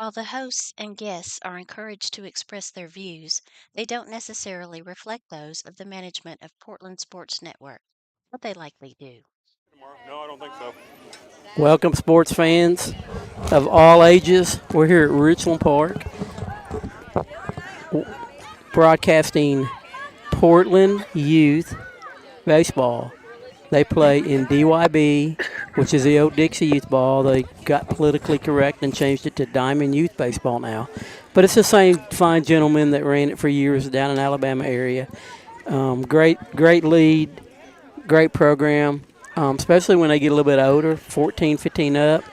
While the hosts and guests are encouraged to express their views, they don't necessarily reflect those of the management of Portland Sports Network, but they likely do. No, I don't think so. Welcome, sports fans of all ages. We're here at Richland Park, broadcasting Portland Youth Baseball. They play in DYB, which is the old Dixie Youth Ball. They got politically correct and changed it to Diamond Youth Baseball now. But it's the same fine gentleman that ran it for years down in Alabama area. Great lead, great program, especially when they get a little bit older, 14, 15 up,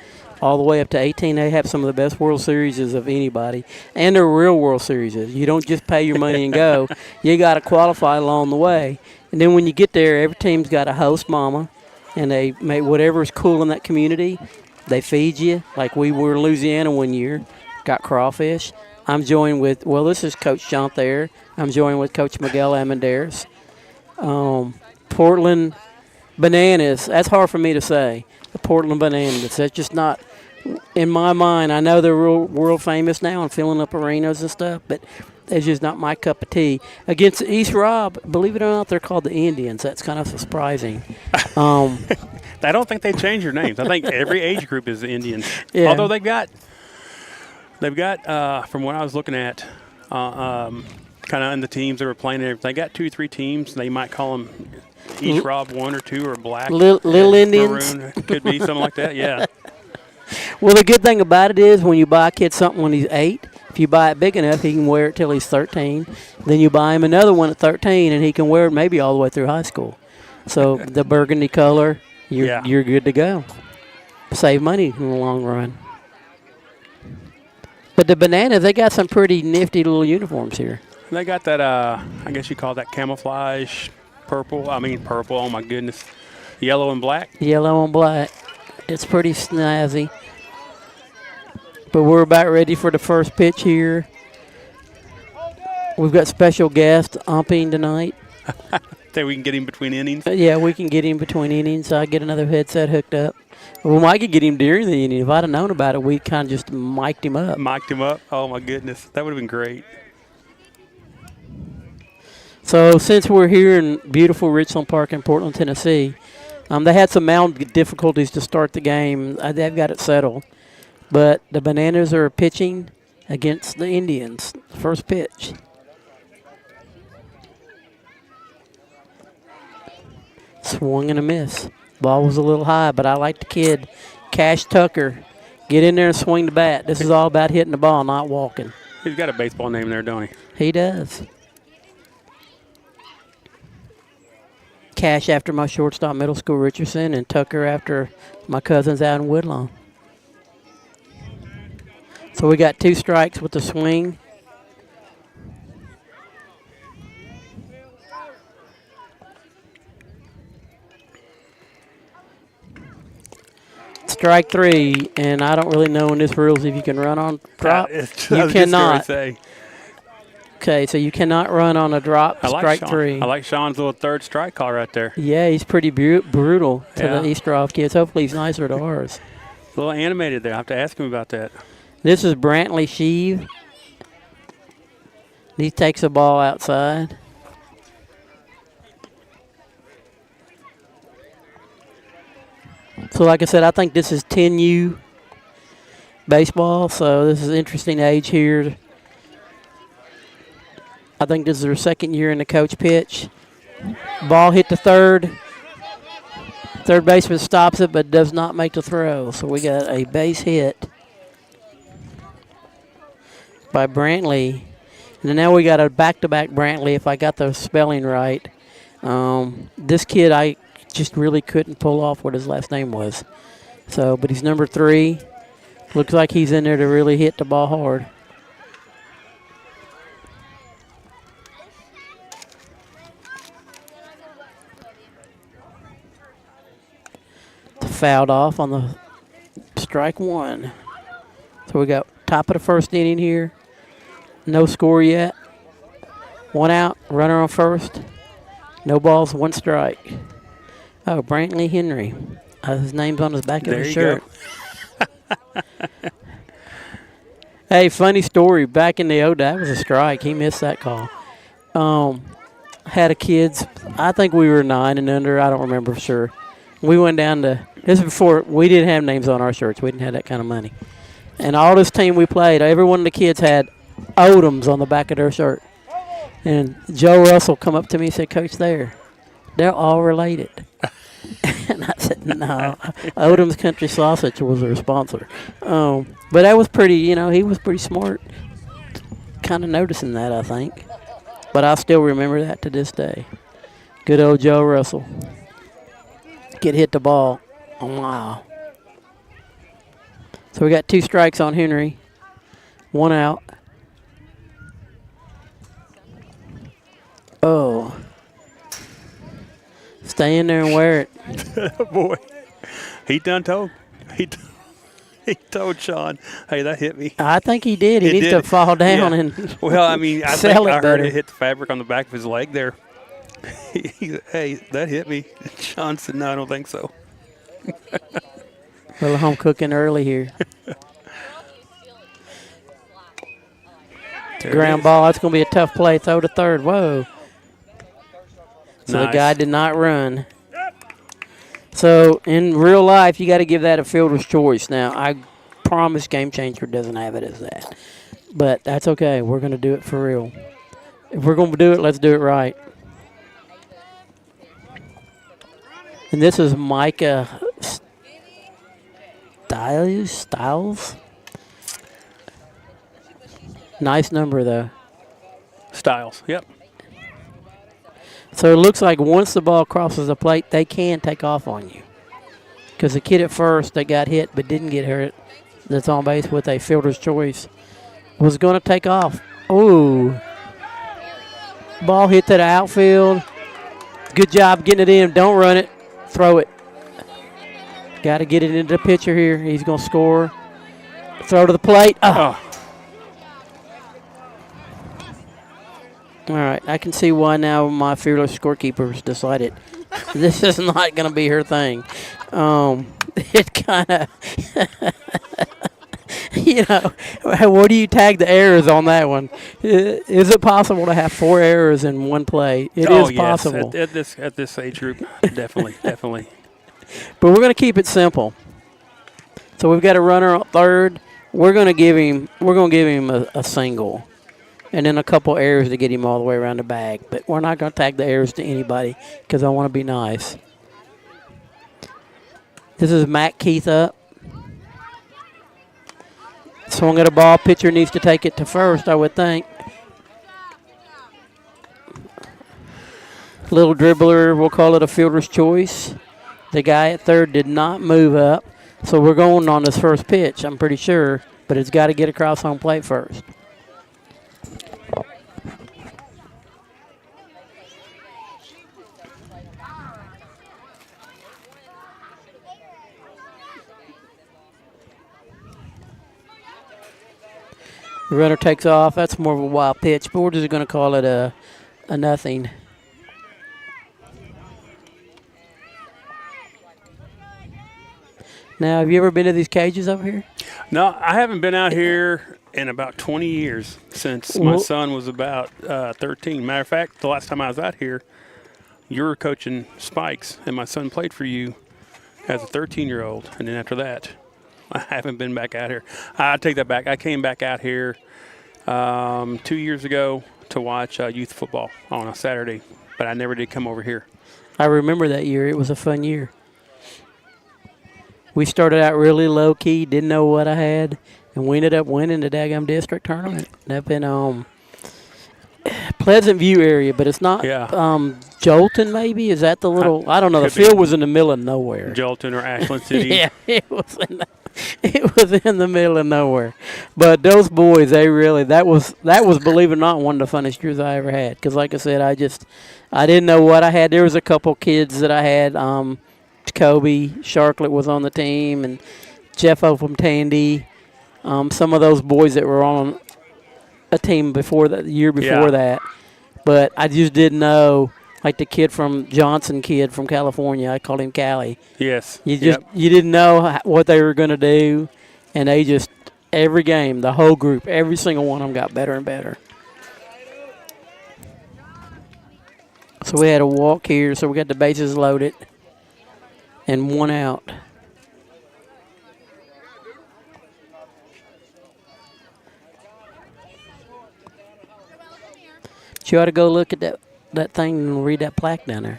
all the way up to 18. They have some of the best World Series of anybody, and they're real World Series. You don't just pay your money and go. You got to qualify along the way. And then when you get there, every team's got a host mama, and they make whatever's cool in that community. They feed you, like we were in Louisiana one year, got crawfish. I'm joined with, this is Coach John Thayer. I'm joined with Coach Miguel Amenderes. Portland Bananas, that's hard for me to say. The Portland Bananas, that's just not, in my mind, I know they're world famous now and filling up arenas and stuff, but it's just not my cup of tea. Against East Rob, believe it or not, they're called the Indians. That's kind of surprising. I don't think they change their names. I think every age group is the Indians. Yeah. Although they've got from what I was looking at, kind of in the teams that were playing, they got 2-3 teams. They might call them East Rob 1 or 2 or Black. Little Indians. Maroon. Could be something like that, yeah. Well, the good thing about it is when you buy a kid something when he's 8, if you buy it big enough, he can wear it till he's 13. Then you buy him another one at 13, and he can wear it maybe all the way through high school. So the burgundy color, you're good to go. Save money in the long run. But the Bananas, they got some pretty nifty little uniforms here. They got that, I guess you call that camouflage purple. Oh, my goodness. Yellow and black. Yellow and black. It's pretty snazzy. But we're about ready for the first pitch here. We've got special guest umping tonight. Think we can get him between innings? Yeah, we can get him between innings. I get another headset hooked up. We might could get him during the inning. If I'd have known about it, we kind of just mic'd him up. Mic'd him up? Oh, my goodness. That would have been great. So since we're here in beautiful Richland Park in Portland, Tennessee, they had some mound difficulties to start the game. They've got it settled. But the Bananas are pitching against the Indians. First pitch. Swung and a miss. Ball was a little high, but I like the kid. Cash Tucker. Get in there and swing the bat. This is all about hitting the ball, not walking. He's got a baseball name there, don't he? He does. Cash after my shortstop, middle school Richardson, and Tucker after my cousins out in Woodlawn. So we got 2 strikes with the swing. Strike 3, and I don't really know in this rules if you can run on drop. You cannot. Okay, so you cannot run on a drop. Strike 3. I like Sean's little third strike call right there. Yeah, he's pretty brutal to the Easterhoff kids. Hopefully he's nicer to ours. A little animated there. I have to ask him about that. This is Brantley Sheave. He takes a ball outside. So like I said, I think this is 10U baseball, so this is interesting age here. I think this is their second year in the coach pitch. Ball hit the third. Third baseman stops it but does not make the throw. So we got a base hit by Brantley. And now we got a back-to-back Brantley, if I got the spelling right. This kid, I just really couldn't pull off what his last name was. So, but he's number 3. Looks like he's in there to really hit the ball hard. Fouled off on the strike 1. So we got top of the first inning here. No score yet. 1 out, runner on first. No balls, 1 strike. Oh, Brantley Henry. His name's on his back of his shirt. Hey, funny story. Back in the old, that was a strike. He missed that call. Um, had a kids. I think we were 9 and under. I don't remember for sure. We went down to. This is before we didn't have names on our shirts. We didn't have that kind of money. And all this team we played, every one of the kids had Odoms on the back of their shirt. And Joe Russell come up to me and said, "Coach, they're all related." And I said, "No, Odom's Country Sausage was their sponsor." But that was pretty. He was pretty smart. Kind of noticing that, I think. But I still remember that to this day. Good old Joe Russell. Get hit the ball. Oh, wow. So we got 2 strikes on Henry. 1 out. Oh. Stay in there and wear it. Boy, he done told. He told Sean, "Hey, that hit me." I think he did. He needs to fall down and Well, I mean, I sell think it I heard better. it hit the fabric on the back of his leg there. Hey, that hit me. Sean said, "No, I don't think so." Well, home cooking early here. There Ground it is. ball. That's going to be a tough play. Throw to third. Whoa. So the Nice. guy did not run. So in real life, you got to give that a fielder's choice. Now, I promise Game Changer doesn't have it as that. But that's okay. We're going to do it for real. If we're going to do it, let's do it right. And this is Micah Styles. Nice number, though. Styles. Yep. So it looks like once the ball crosses the plate, they can take off on you. Because the kid at first that got hit but didn't get hurt, that's on base with a fielder's choice, was going to take off. Ooh. Ball hit to the outfield. Good job getting it in. Don't run it. Throw it. Got to get it into the pitcher here. He's going to score. Throw to the plate. Oh. All right, I can see why now my fearless scorekeepers decided this is not going to be her thing. It kind of, what do you tag the errors on that one? Is it possible to have 4 errors in one play? It is possible. Yes. At this age group, definitely. But we're going to keep it simple. So we've got a runner on third. We're going to give him a single. And then a couple errors to get him all the way around the bag. But we're not going to tag the errors to anybody because I want to be nice. This is Matt Keith up. Swung at a ball. Pitcher needs to take it to first, I would think. Little dribbler, we'll call it a fielder's choice. The guy at third did not move up. So we're going on this first pitch, I'm pretty sure. But it's got to get across home plate first. The runner takes off. That's more of a wild pitch, but we're just going to call it a nothing. Now, have you ever been to these cages over here? No, I haven't been out here in about 20 years since my son was about 13. Matter of fact, the last time I was out here, you were coaching Spikes, and my son played for you as a 13-year-old. And then after that, I haven't been back out here. I take that back. I came back out here 2 years ago to watch youth football on a Saturday, but I never did come over here. I remember that year. It was a fun year. We started out really low-key, didn't know what I had, and we ended up winning the daggum district tournament up in Pleasant View area, but it's not Jolton maybe? Is that the little – I don't know. The field was in the middle of nowhere. Jolton or Ashland City. Yeah, it was in the middle of nowhere. But those boys, they really – that was, believe it or not, one of the funnest years I ever had. Because like I said, I didn't know what I had. There was a couple kids that I had. Kobe Sharklet was on the team, and Jeffo from Tandy. Some of those boys that were on a team before that, the year before that. But I just didn't know, like the kid from Johnson kid from California. I called him Cali. Yes. You didn't know what they were going to do, and they just Every game, the whole group, every single one of them got better and better. So we had a walk here, so we got the bases loaded and 1 out. But you ought to go look at that thing and read that plaque down there.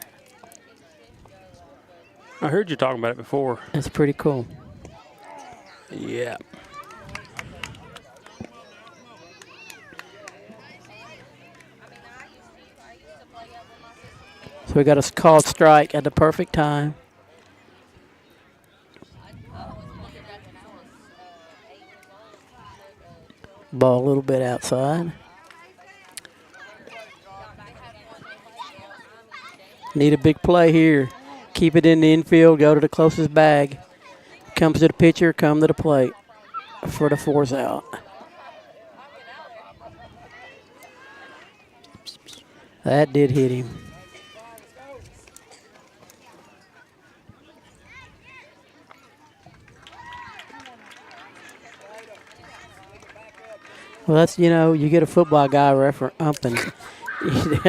I heard you talking about it before. It's pretty cool. Yeah. So we got a called strike at the perfect time. Ball a little bit outside. Need a big play here. Keep it in the infield. Go to the closest bag. Comes to the pitcher. Come to the plate for the 4th out. That did hit him. Well, that's, you get a football guy umping.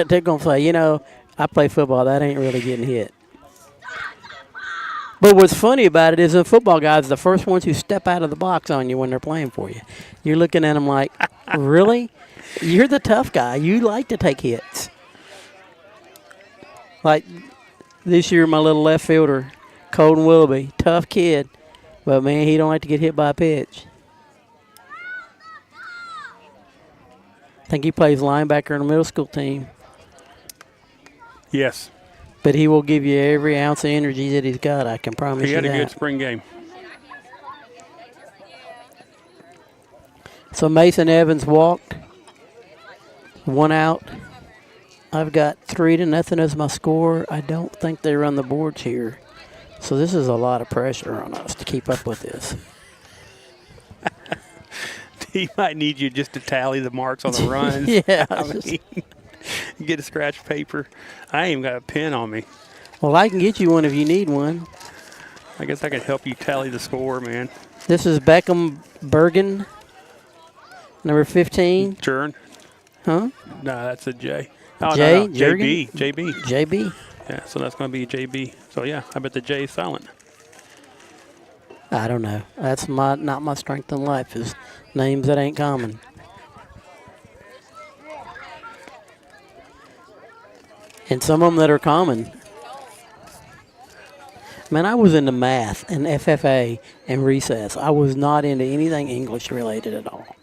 They're going to say, I play football. That ain't really getting hit. But what's funny about it is the football guys are the first ones who step out of the box on you when they're playing for you. You're looking at them like, really? You're the tough guy. You like to take hits. Like this year, my little left fielder, Colton Willoughby, tough kid. But, man, he don't like to get hit by a pitch. I think he plays linebacker in a middle school team. Yes. But he will give you every ounce of energy that he's got, I can promise you that. He had a good spring game. So Mason Evans walked. 1 out. I've got 3-0 as my score. I don't think they run the boards here. So this is a lot of pressure on us to keep up with this. He might need you just to tally the marks on the runs. Yeah. I mean, get a scratch paper. I ain't even got a pen on me. Well, I can get you one if you need one. I guess I could help you tally the score, man. This is Beckham Bergen, number 15. Jern? Huh? No, that's a J. Oh, J? no. JB. JB. JB? Yeah, so that's going to be JB. So, yeah, I bet the J is silent. I don't know. That's not my strength in life is names that ain't common. And some of them that are common. Man, I was into math and FFA and recess. I was not into anything English related at all.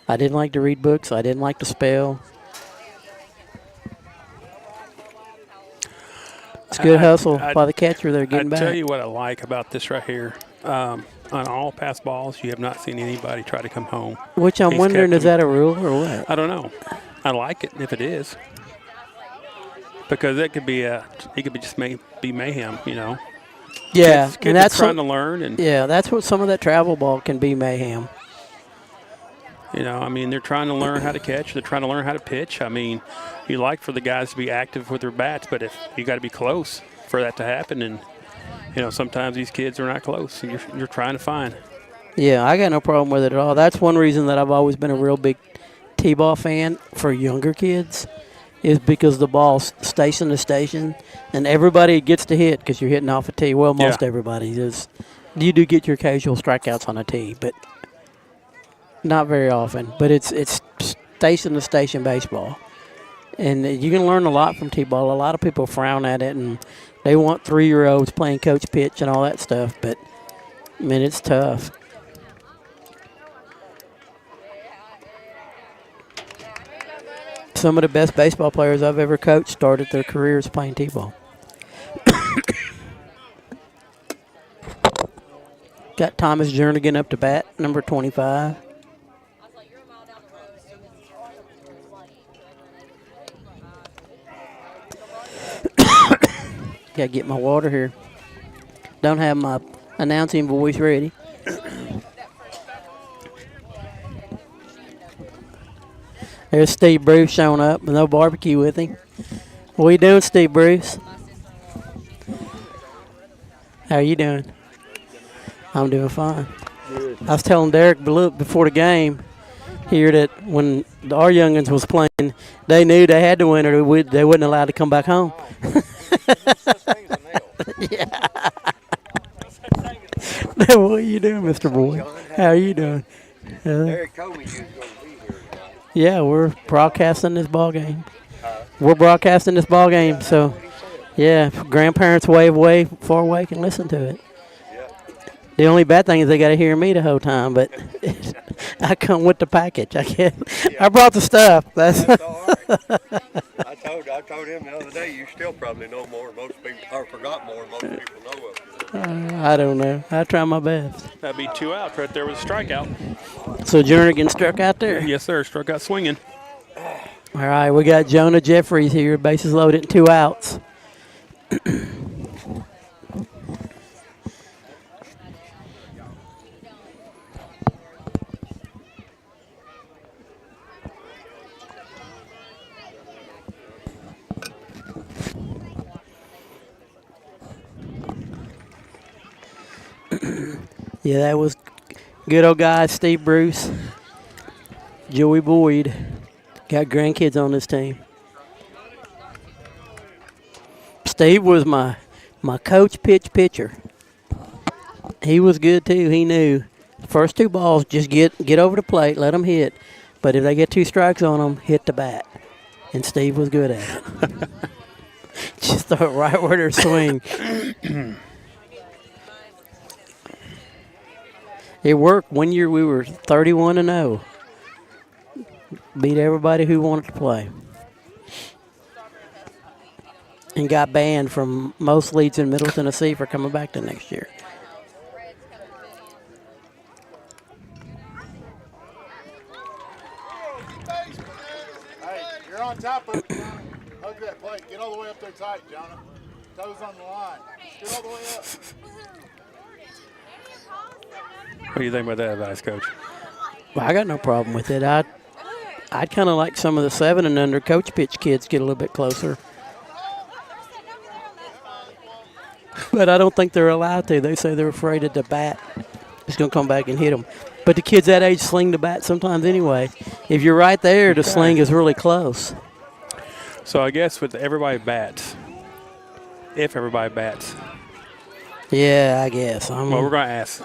I didn't like to read books. I didn't like to spell. It's good hustle by the catcher. They're getting back. I'll tell you what I like about this right here. On all pass balls, you have not seen anybody try to come home. Which I'm wondering, is that a rule or what? I don't know. I like it if it is. Because it could be be mayhem, Yeah, kids and that's trying to learn, and that's what some of that travel ball can be, mayhem. They're trying to learn how to catch. They're trying to learn how to pitch. You like for the guys to be active with their bats, but if you got to be close for that to happen, and sometimes these kids are not close, and you're trying to find. Yeah, I got no problem with it at all. That's one reason that I've always been a real big T-ball fan for younger kids, is because the ball's station to station, and everybody gets to hit because you're hitting off a tee. Well, most everybody is. You do get your occasional strikeouts on a tee, but not very often. But it's station to station baseball, and you can learn a lot from T-ball. A lot of people frown at it, and they want 3-year-olds playing coach pitch and all that stuff. But man, it's tough. Some of the best baseball players I've ever coached started their careers playing T-ball. Got Thomas Jernigan up to bat, number 25. Got to get my water here. Don't have my announcing voice ready. There's Steve Bruce showing up with no barbecue with him. What are you doing, Steve Bruce? How are you doing? I'm doing fine. I was telling Derek before the game here that when our youngins was playing, they knew they had to win or they wasn't allowed to come back home. Yeah. What are you doing, Mr. Boyd? How are you doing? Derek told me you was going to be here tonight. Yeah, we're broadcasting this ball game. We're broadcasting this ball game, so yeah, if grandparents way far away can listen to it. The only bad thing is they got to hear me the whole time, but I come with the package. I brought the stuff. That's all right. I told him the other day you still probably know more than most people, or forgot more than most people know of. I don't know. I try my best. That'd be 2 outs right there with a strikeout. So Jernigan struck out there. Yes, sir. Struck out swinging. All right, we got Jonah Jeffries here. Bases loaded, 2 outs. Yeah, that was good old guy, Steve Bruce, Joey Boyd. Got grandkids on this team. Steve was my coach pitcher. He was good too. He knew first 2 balls, just get over the plate, let them hit. But if they get 2 strikes on them, hit the bat. And Steve was good at it. Just throw it right where they swing. It worked. One year we were 31-0. Beat everybody who wanted to play. And got banned from most leagues in Middle Tennessee for coming back the next year. Hey, you're on top of it, Jonah. Hug that plate. Get all the way up there tight, Jonah. Toes on the line. Get all the way up. What do you think about that advice, Coach? Well, I got no problem with it. I'd kind of like some of the 7 and under coach pitch kids get a little bit closer. But I don't think they're allowed to. They say they're afraid that the bat is going to come back and hit them. But the kids that age sling the bat sometimes anyway. If you're right there, the sling is really close. So I guess with everybody bats, if everybody bats. Yeah, I guess. Well, we're going to ask.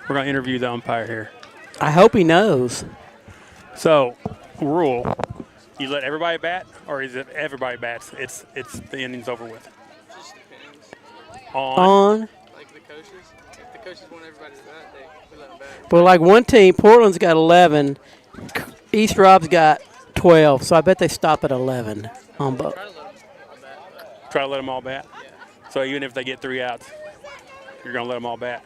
We're going to interview the umpire here. I hope he knows. So, rule, you let everybody bat, or is it everybody bats? It's the inning's over with. Just depends. On. Like the coaches. If the coaches want everybody to bat, we let them bat. But like one team, Portland's got 11. East Rob's got 12. So I bet they stop at 11 on both. Try to let them all bat? Yeah. So even if they get 3 outs, you're going to let them all bat?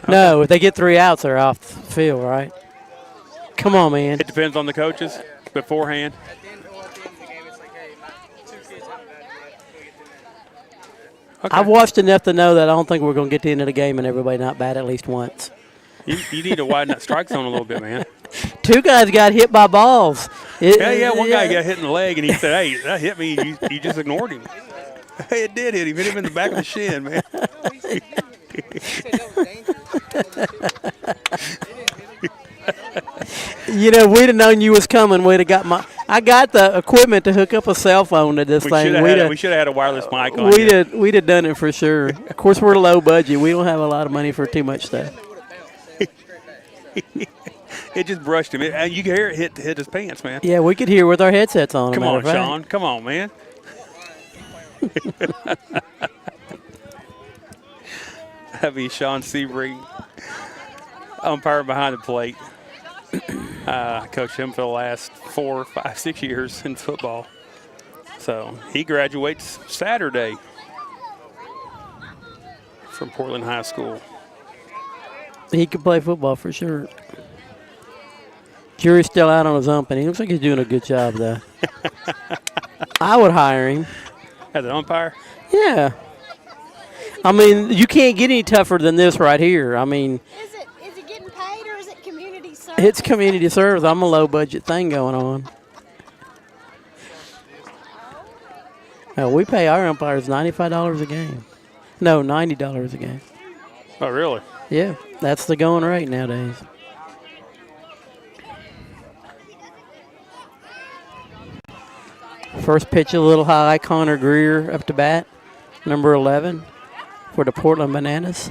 No, if they get 3 outs, they're off the field, right? Come on, man. It depends on the coaches beforehand. At the end of the game, it's like, hey, 2 kids haven't batted yet. We get to that. Okay. I've watched enough to know that I don't think we're going to get to the end of the game and everybody not bat at least once. You need to widen that strike zone a little bit, man. 2 guys got hit by balls. Yeah, one guy got hit in the leg, and he said, hey, that hit me, and you just ignored him. Hey, it did hit him. Hit him in the back of the shin, man. He said that was dangerous. You know, we'd have known you was coming. We'd have got I got the equipment to hook up a cell phone to this thing. We should have had a wireless mic on here. We'd have done it for sure. Of course, we're low budget. We don't have a lot of money for too much stuff. It just brushed him. You can hear it hit his pants, man. Yeah, we could hear with our headsets on. Come on, Sean. Come on, man. That'd be Sean Sebring, umpire behind the plate. I coached him for the last 4, 5, 6 years in football. So he graduates Saturday from Portland High School. He could play football for sure. Jury's still out on his umping. He looks like he's doing a good job, though. I would hire him. As an umpire? Yeah. I mean, you can't get any tougher than this right here. I mean, Is it getting paid or is it community service? it's community service. I'm a low-budget thing going on. We pay our umpires $95 a game. No, $90 a game. Oh, really? Yeah, that's the going rate nowadays. First pitch a little high. Connor Greer up to bat, number 11 for the Portland Bananas.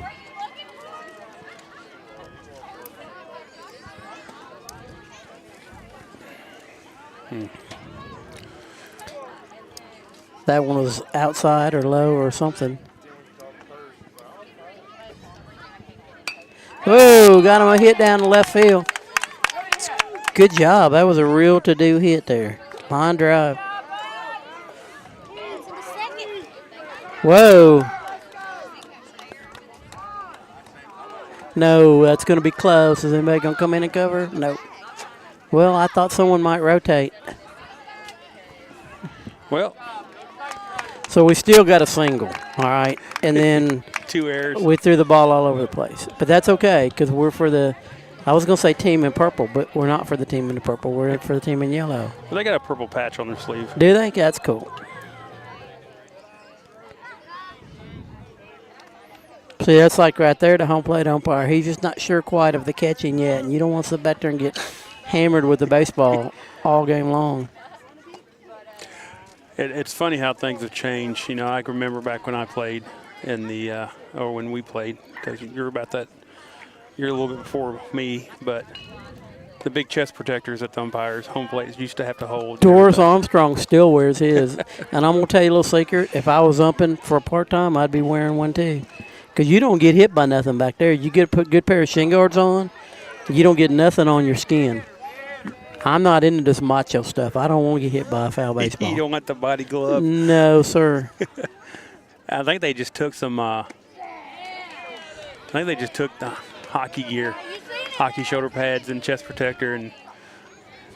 That one was outside or low or something. Whoa, got him a hit down the left field. Good job. That was a real to-do hit there. Line drive. Whoa. No, that's going to be close. Is anybody going to come in and cover? No. Well, I thought someone might rotate. Well, so we still got a single, all right? And then 2 errors. we threw the ball all over the place. But that's okay because we're for the – I was going to say team in purple, but we're not for the team in the purple. We're for the team in yellow. Well, they got a purple patch on their sleeve. Do they? That's cool. See, that's like right there, the home plate umpire. He's just not sure quite of the catching yet, and you don't want to sit back there and get hammered with the baseball all game long. It's funny how things have changed. You know, I can remember back when I played in the or when we played, because you're about that. You're a little bit before me, but the big chest protectors at the umpires' home plates used to have to hold. Doris Armstrong still wears his, and I'm gonna tell you a little secret. If I was umping for a part time, I'd be wearing one too, because you don't get hit by nothing back there. You get a good pair of shin guards on, you don't get nothing on your skin. I'm not into this macho stuff. I don't want to get hit by a foul baseball. You don't want the body glove? No, sir. I think they just took some. I think they just took the hockey gear, hockey shoulder pads and chest protector, and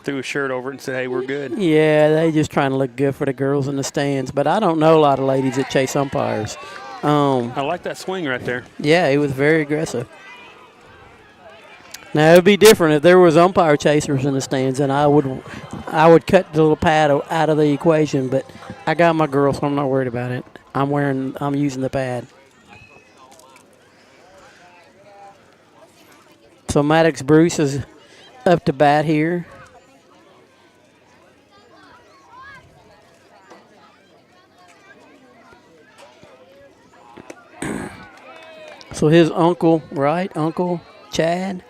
threw a shirt over it and said, "Hey, we're good." Yeah, they just trying to look good for the girls in the stands. But I don't know a lot of ladies that chase umpires. I like that swing right there. Yeah, he was very aggressive. Now, it would be different if there was umpire chasers in the stands, and I would cut the little pad out of the equation. But I got my girl, so I'm not worried about it. I'm using the pad. So Maddox Bruce is up to bat here. So his uncle, right? Uncle Chad?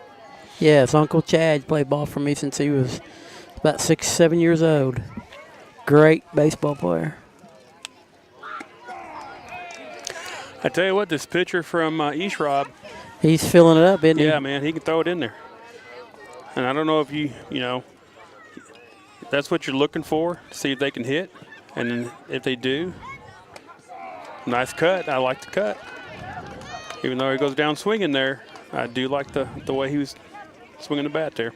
Yes, Uncle Chad played ball for me since he was about 6, 7 years old. Great baseball player. I tell you what, this pitcher from East Rob. He's filling it up, isn't he? Yeah, man, he can throw it in there. And I don't know if you know, that's what you're looking for, see if they can hit. And then if they do, nice cut. I like the cut. Even though he goes down swinging there, I do like the way he was swinging the bat there.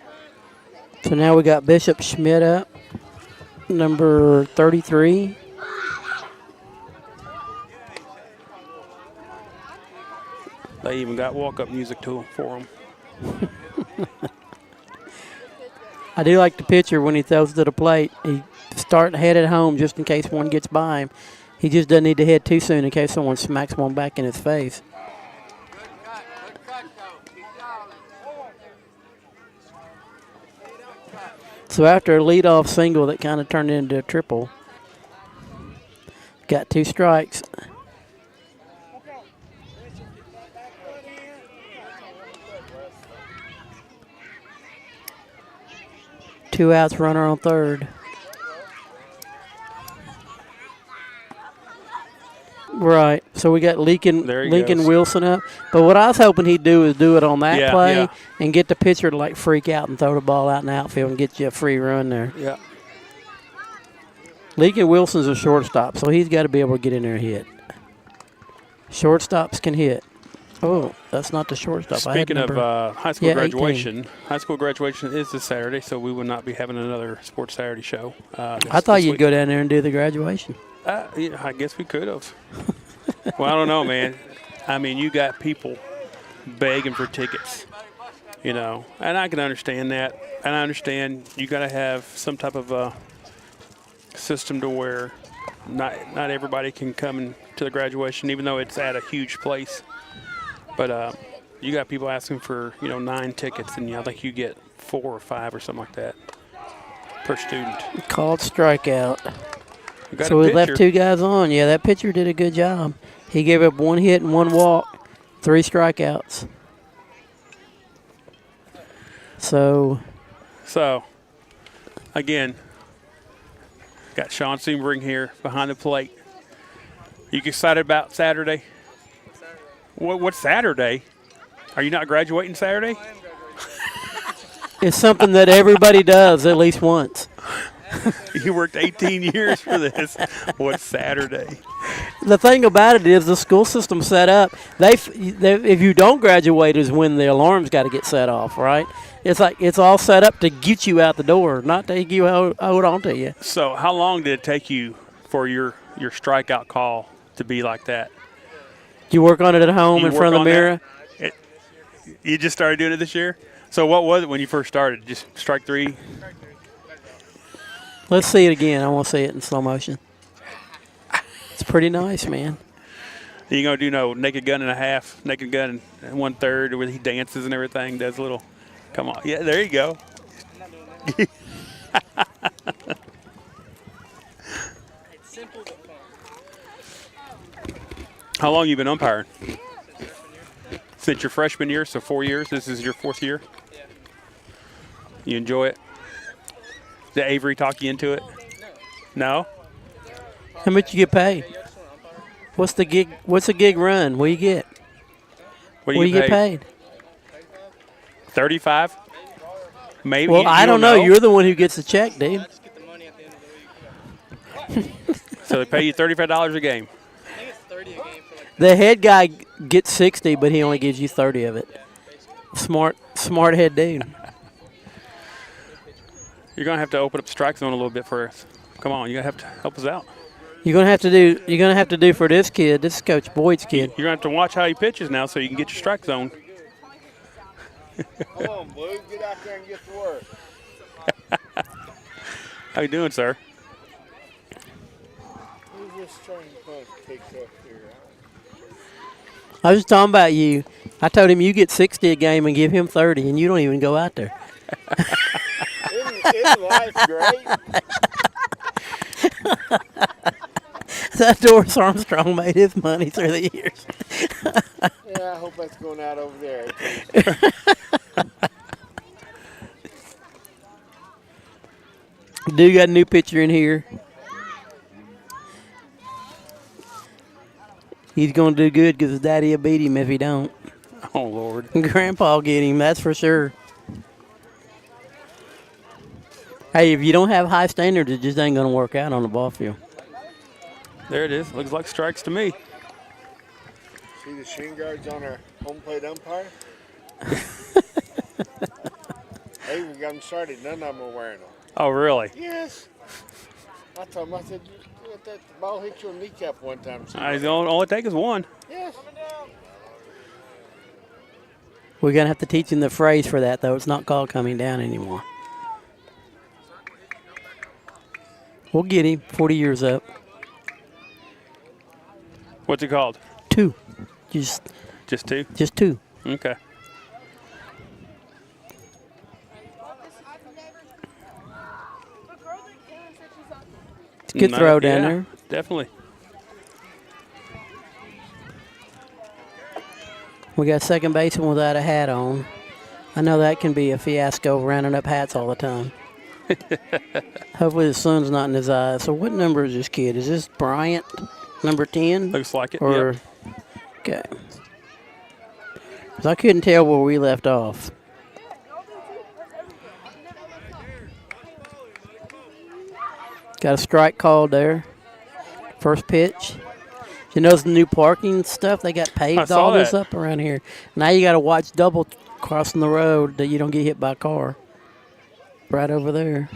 So now we got Bishop Schmidt up, number 33. They even got walk-up music for him. I do like the pitcher when he throws to the plate. He start head at home just in case one gets by him. He just doesn't need to head too soon in case someone smacks one back in his face. So after a leadoff single that kind of turned into a triple, got 2 strikes. Two outs, runner on third. Right. So we got Lincoln Wilson up. But what I was hoping he'd do is do it on that play and get the pitcher to like freak out and throw the ball out in the outfield and get you a free run there. Yeah. Lincoln Wilson's a shortstop, so he's got to be able to get in there and hit. Shortstops can hit. Oh, that's not the shortstop. Speaking of high school graduation, 18. high school graduation is this Saturday, so we will not be having another Sports Saturday show. I thought you'd go down there and do the graduation. Yeah, I guess we could have. Well, I don't know, man. I mean, you got people begging for tickets, you know, and I can understand that. And I understand you got to have some type of system to where not everybody can come to the graduation, even though it's at a huge place. But you got people asking for 9 tickets, and I think you get 4 or 5 or something like that per student. Called strikeout. We got So a we left pitcher. 2 guys on. Yeah, that pitcher did a good job. He gave up 1 hit and 1 walk, 3 strikeouts. So, again, got Sean Sebring here behind the plate. You excited about Saturday? What's Saturday? Are you not graduating Saturday? it's something that everybody does at least once. You worked 18 years for this. What's Saturday? The thing about it is the school system set up. If you don't graduate, is when the alarm's got to get set off, right? It's like it's all set up to get you out the door, not to you hold on to you. So, how long did it take you for your strikeout call to be like that? You work on it at home You in front of work the on mirror. You just started doing it this year? So, what was it when you first started? Just strike 3? Let's see it again. I want to see it in slow motion. It's pretty nice, man. You gonna do naked gun and a half, naked gun and 1/3, where he dances and everything, does a little. Come on, yeah, there you go. It's simple but fun. How long you been umpiring? Since your freshman year, so 4 years. This is your 4th year. Yeah. You enjoy it? Did Avery talk you into it? No. How much you get paid? What's the gig? What's the gig run? What do you get? What do What you get paid? 35. Maybe. Well, You I don't know. You're the one who gets the check, dude. I just get the money at the end of the week. So they pay you $35 a game. I think it's 30 a game for like. The head guy gets 60, but he only gives you 30 of it. Smart head dude. You're gonna have to open up strike zone a little bit for us. Come on, you're gonna have to help us out. You're gonna have to do for this kid. This is Coach Boyd's kid. You're gonna have to watch how he pitches now, so you can get your strike zone. Come on, Blue. Get out there and get to work. How you doing, sir? Who's this train supposed to pick up here? I was talking about you. I told him you get 60 a game and give him 30, and you don't even go out there. Isn't life great? That Doris Armstrong made his money through the years. Yeah, I hope that's going out over there. Dude got a new pitcher in here. He's going to do good because his daddy will beat him if he don't. Oh Lord. Grandpa will get him, that's for sure. Hey, if you don't have high standards, it just ain't going to work out on the ball field. There it is. Looks like strikes to me. See the shin guards on our home plate umpire? Hey, we got them started. None of them are wearing them. Oh really? Yes. I told him, I said, let that ball hit your kneecap one time. All it takes is one. Yes. We're going to have to teach him the phrase for that, though. It's not called coming down anymore. We'll get him. 40 years up. What's it called? 2. Just 2? Just 2. Okay. It's a good throw down Yeah, there. Definitely. We got second baseman without a hat on. I know that can be a fiasco rounding up hats all the time. Hopefully the sun's not in his eyes. So what number is this kid? Is this Bryant, number 10? Looks like it. Or, Yep. okay. 'Cause I couldn't tell where we left off. Got a strike called there. First pitch. You notice the new parking stuff? They got paved saw all this that. up around here. Now you got to watch double crossing the road that you don't get hit by a car. Right over there.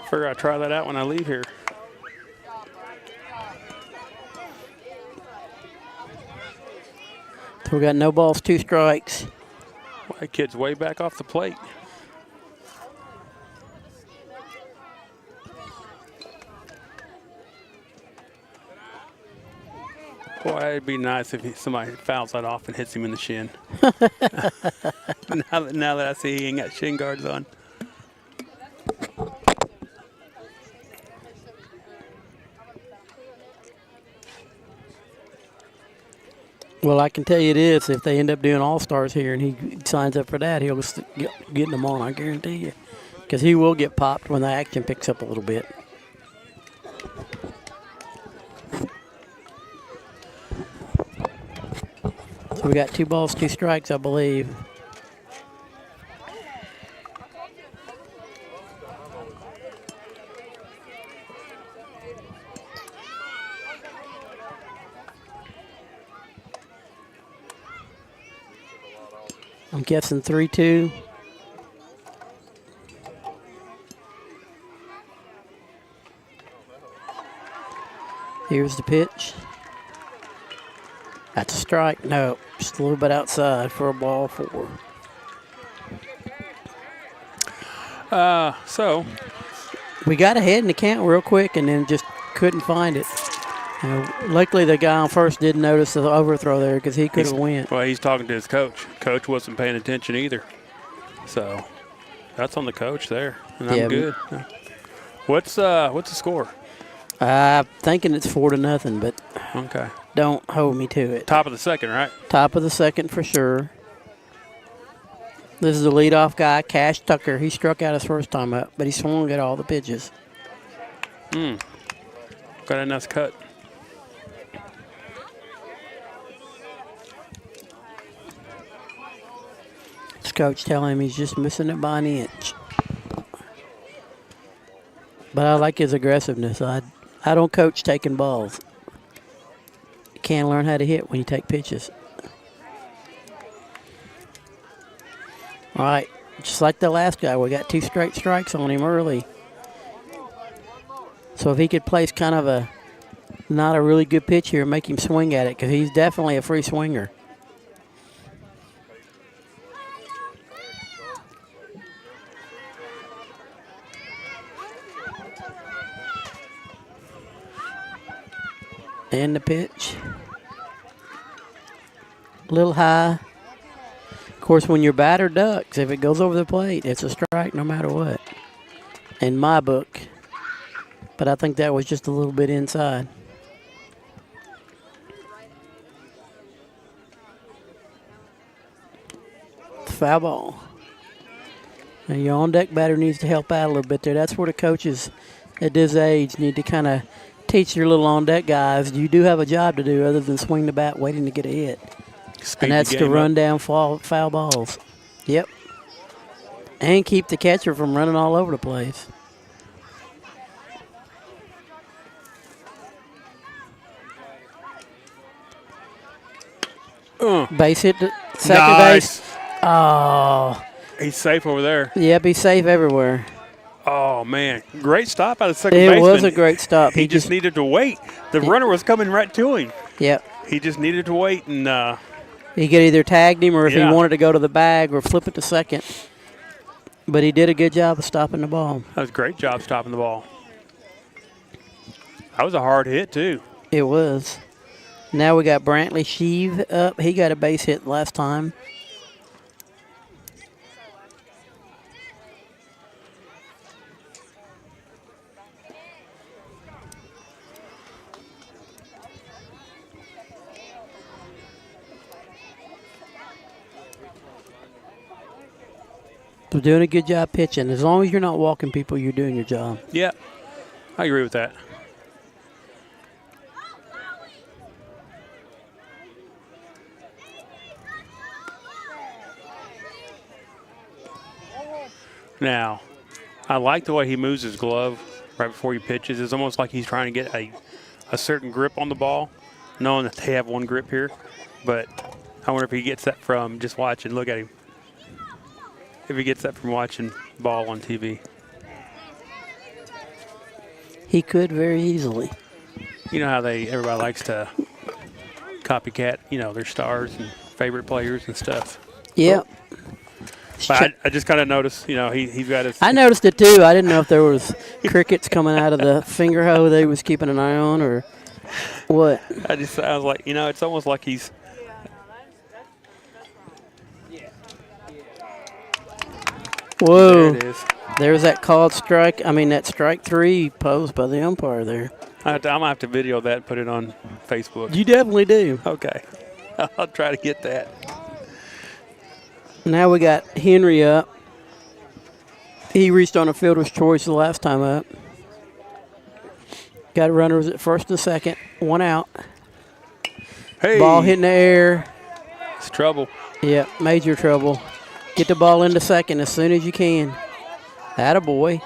Figure I'll try that out when I leave here. So we got no balls, 2 strikes. Well, that kid's way back off the plate. Boy, it'd be nice if somebody fouls that off and hits him in the shin. now that I see he ain't got shin guards on. Well, I can tell you this: if they end up doing All-Stars here and he signs up for that, he'll get them on. I guarantee you, because he will get popped when the action picks up a little bit. So we got 2 balls, 2 strikes, I believe. I'm guessing 3-2. Here's the pitch. That's a strike. No, just a little bit outside for a ball 4. So We got ahead in the count real quick and then just couldn't find it. Luckily, the guy on first didn't notice the overthrow there because he could have went. Well, he's talking to his coach. Coach wasn't paying attention either. So that's on the coach there, and I'm good. What's the score? I'm thinking it's 4-0, but Okay. don't hold me to it. Top of the second, right? Top of the second for sure. This is the leadoff guy, Cash Tucker. He struck out his first time up, but he swung at all the pitches. Got a nice cut. His coach telling him he's just missing it by an inch. But I like his aggressiveness. I don't coach taking balls. You can't learn how to hit when you take pitches. All right, just like the last guy, we got 2 straight strikes on him early. So if he could place kind of a not a really good pitch here and make him swing at it, because he's definitely a free swinger. And the pitch. A little high. Of course, when your batter ducks, if it goes over the plate, it's a strike no matter what. In my book. But I think that was just a little bit inside. Foul ball. Now your on-deck batter needs to help out a little bit there. That's where the coaches at this age need to kind of teach your little on-deck guys. You do have a job to do other than swing the bat waiting to get a hit. And that's to run down foul balls. Yep. And keep the catcher from running all over the place. Base hit to second base. Oh. He's safe over there. Yep, he's safe everywhere. Oh, man. Great stop out of second It baseman. was a great stop. He just needed to wait. The runner was coming right to him. Yep. He just needed to wait. And he could either tagged him or if he wanted to go to the bag or flip it to second. But he did a good job of stopping the ball. That was a great job stopping the ball. That was a hard hit, too. It was. Now we got Brantley Sheave up. He got a base hit last time. They're doing a good job pitching. As long as you're not walking people, you're doing your job. Yeah, I agree with that. Now, I like the way he moves his glove right before he pitches. It's almost like he's trying to get a certain grip on the ball, knowing that they have one grip here. But I wonder if he gets that from just watching. Look at him. If he gets that from watching ball on TV. He could very easily. You know how everybody likes to copycat, their stars and favorite players and stuff. Yeah. But I just kind of noticed, he's got his. I noticed it too. I didn't know if there was crickets coming out of the finger hole they was keeping an eye on, or What? I was like, it's almost like he's. There Whoa. it is. There's that called strike. I mean, that strike 3 posed by the umpire there. I'm gonna have to video that and put it on Facebook. You definitely do. Okay, I'll try to get that. Now we got Henry up. He reached on a fielder's choice the last time up. Got runners at first and second. 1 out. Hey, Ball hitting the air. it's trouble. Yep, major trouble. Get the ball into second as soon as you can. Attaboy.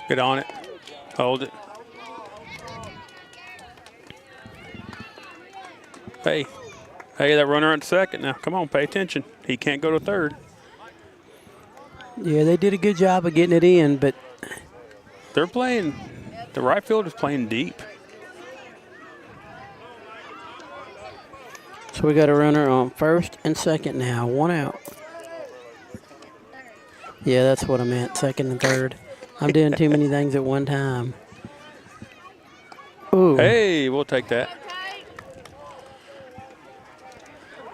Get on it. Hold it. Hey, that runner at second now. Come on, pay attention. He can't go to third. Yeah, they did a good job of getting it in, but They're playing. The right field is playing deep. so we got a runner on first and second now. 1 out. Yeah, that's what I meant. Second and third. I'm doing too many things at one time. Ooh. Hey, we'll take that.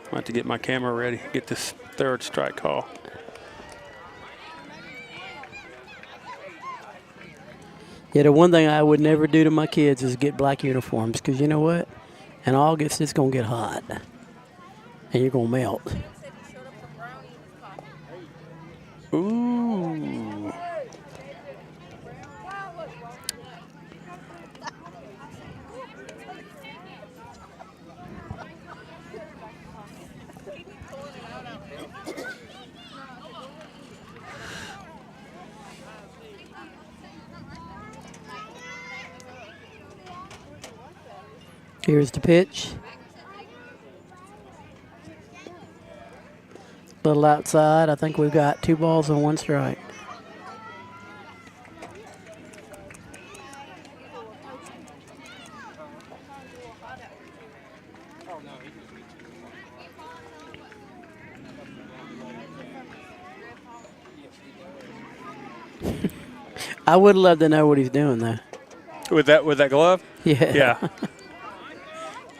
I'll have to get my camera ready. Get this third strike call. Yeah, the one thing I would never do to my kids is get black uniforms, because you know what? In August, it's going to get hot, and you're going to melt. Ooh. Here's the pitch. Little outside. I think we've got 2 balls and 1 strike. I would love to know what he's doing though. With that glove? Yeah. Yeah.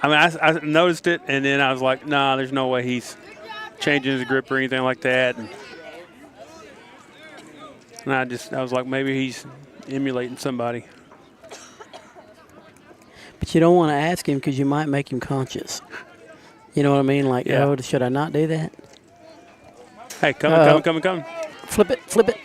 I mean, I noticed it, and then I was like, nah, there's no way he's changing his grip or anything like that. And I was like, maybe he's emulating somebody. But you don't want to ask him because you might make him conscious. You know what I mean? Like, Yeah. oh, should I not do that? Hey, come. Flip it, flip it.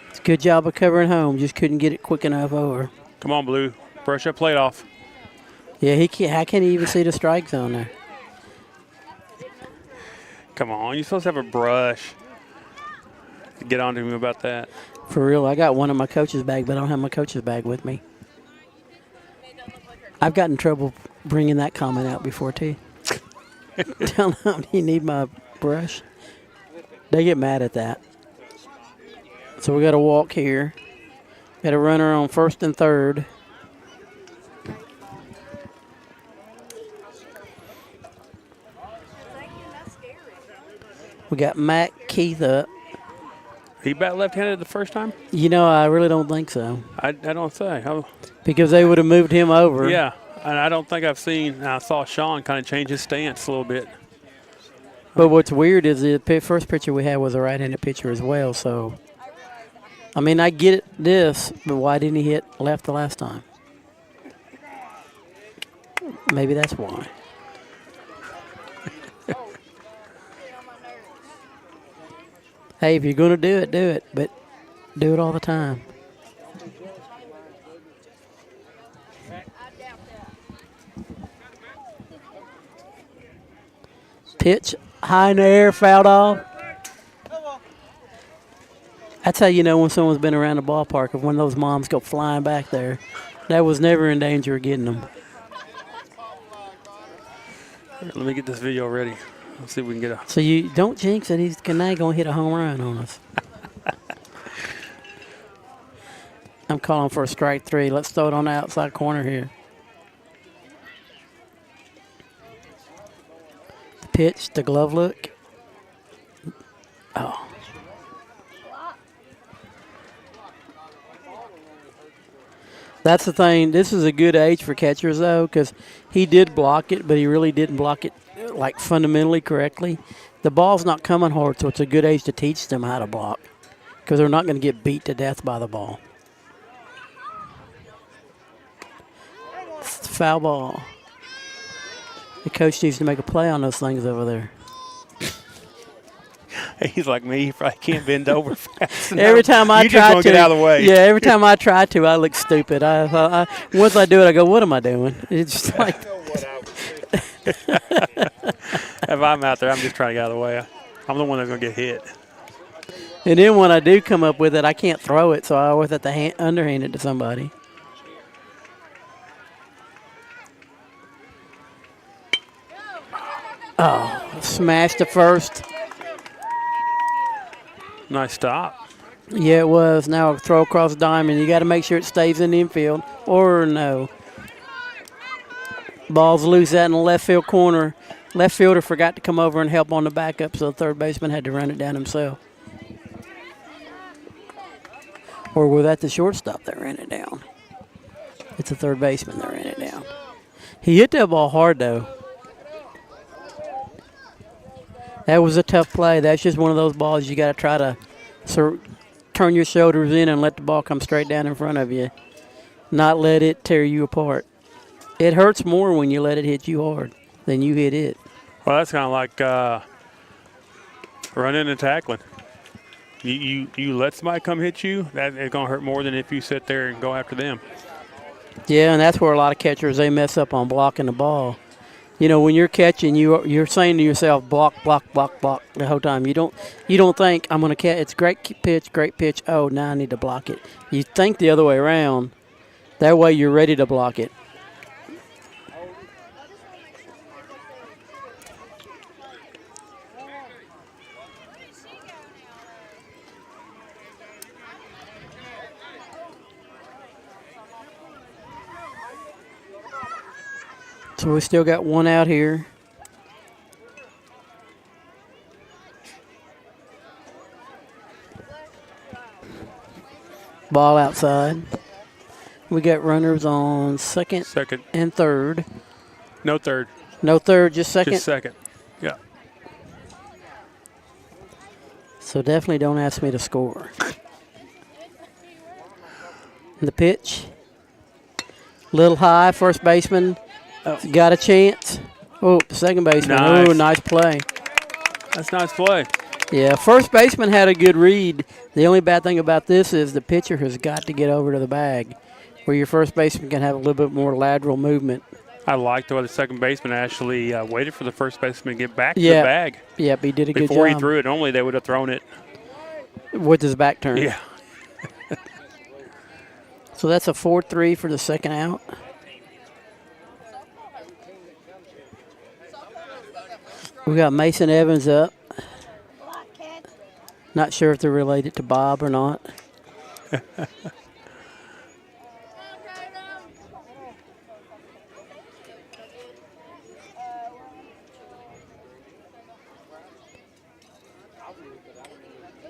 It's a good job of covering home. Just couldn't get it quick enough over. Come on, Blue. Brush that plate off. Yeah, he can't. How can he even see the strike zone there? Come on, you're supposed to have a brush. Get on to him about that. For real, I got one in my coach's bag, but I don't have my coach's bag with me. I've gotten in trouble bringing that comment out before, too. Tell them you need my brush. They get mad at that. So we got a walk here. Got a runner on first and third. We got Matt Keith up. He bat left-handed the first time? You know, I really don't think so. I don't say. Because they would have moved him over. Yeah, and I don't think I saw Sean kind of change his stance a little bit. But what's weird is the first pitcher we had was a right-handed pitcher as well. So, I mean, I get this, but why didn't he hit left the last time? Maybe that's why. Hey, if you're going to do it, but do it all the time. Pitch high in the air, fouled off. That's how you know when someone's been around the ballpark, if one of those moms go flying back there. That was never in danger of getting them. Let me get this video ready. Let's see if we can get a. So you don't jinx it. He's now going to hit a home run on us. I'm calling for a strike 3. Let's throw it on the outside corner here. The pitch, the glove look. Oh. That's the thing. This is a good age for catchers, though, because he did block it, but he really didn't block it like fundamentally correctly. The ball's not coming hard, so it's a good age to teach them how to block because they're not going to get beat to death by the ball. It's a foul ball. The coach needs to make a play on those things over there. He's like me. He probably can't bend over fast enough. Every time I you just try want to, to get out of the way. yeah. Every time I try to, I look stupid. Once I do it, I go, "What am I doing?" It's just like. If I'm out there, I'm just trying to get out of the way. I'm the one that's going to get hit. And then when I do come up with it, I can't throw it, so I always have to underhand it to somebody. Oh, smashed the first. Nice stop. Yeah, it was. Now a throw across the diamond. You got to make sure it stays in the infield, or no. Ball's loose out in the left field corner. Left fielder forgot to come over and help on the backup, so the third baseman had to run it down himself. Or was that the shortstop that ran it down? It's the third baseman that ran it down. He hit that ball hard, though. That was a tough play. That's just one of those balls you got to try to turn your shoulders in and let the ball come straight down in front of you. Not let it tear you apart. It hurts more when you let it hit you hard than you hit it. Well, that's kind of like running and tackling. You let somebody come hit you, that it's going to hurt more than if you sit there and go after them. Yeah, and that's where a lot of catchers, they mess up on blocking the ball. You know, when you're catching, you're saying to yourself, block, block, block, block the whole time. You don't think, I'm going to catch. It's great pitch. Oh, now I need to block it. You think the other way around. That way you're ready to block it. So we still got one out here. Ball outside. We got runners on second and third. No third. No third, just second? Just second, yeah. So definitely don't ask me to score. The pitch. Little high, first baseman. Got a chance. Oh, second baseman. Nice. Oh, nice play. That's nice play. Yeah, first baseman had a good read. The only bad thing about this is the pitcher has got to get over to the bag where your first baseman can have a little bit more lateral movement. I liked the way the second baseman actually waited for the first baseman to get back to the bag. Yep, he did a good job. Before he threw it, normally they would have thrown it. With his back turned. Yeah. So that's a 4-3 for the second out. We got Mason Evans up. Not sure if they're related to Bob or not.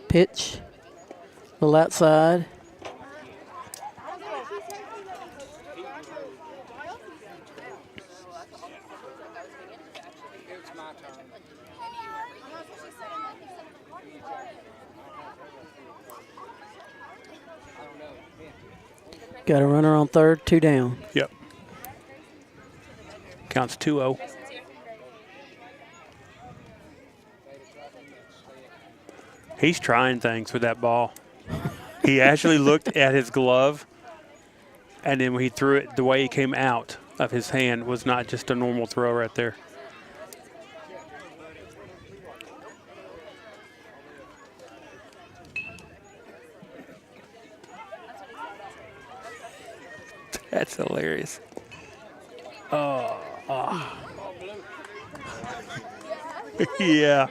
Pitch. A little outside. Got a runner on third, 2 down. Yep. Counts 2-0. He's trying things with that ball. He actually looked at his glove, and then when he threw it, the way he came out of his hand was not just a normal throw right there. That's hilarious. Oh. Yeah.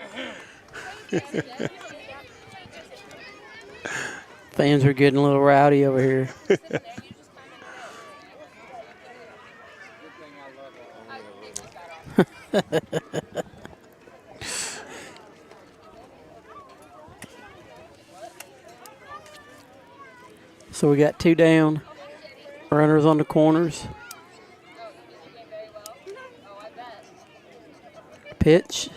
Fans are getting a little rowdy over here. So we got 2 down. Runners on the corners. Pitch.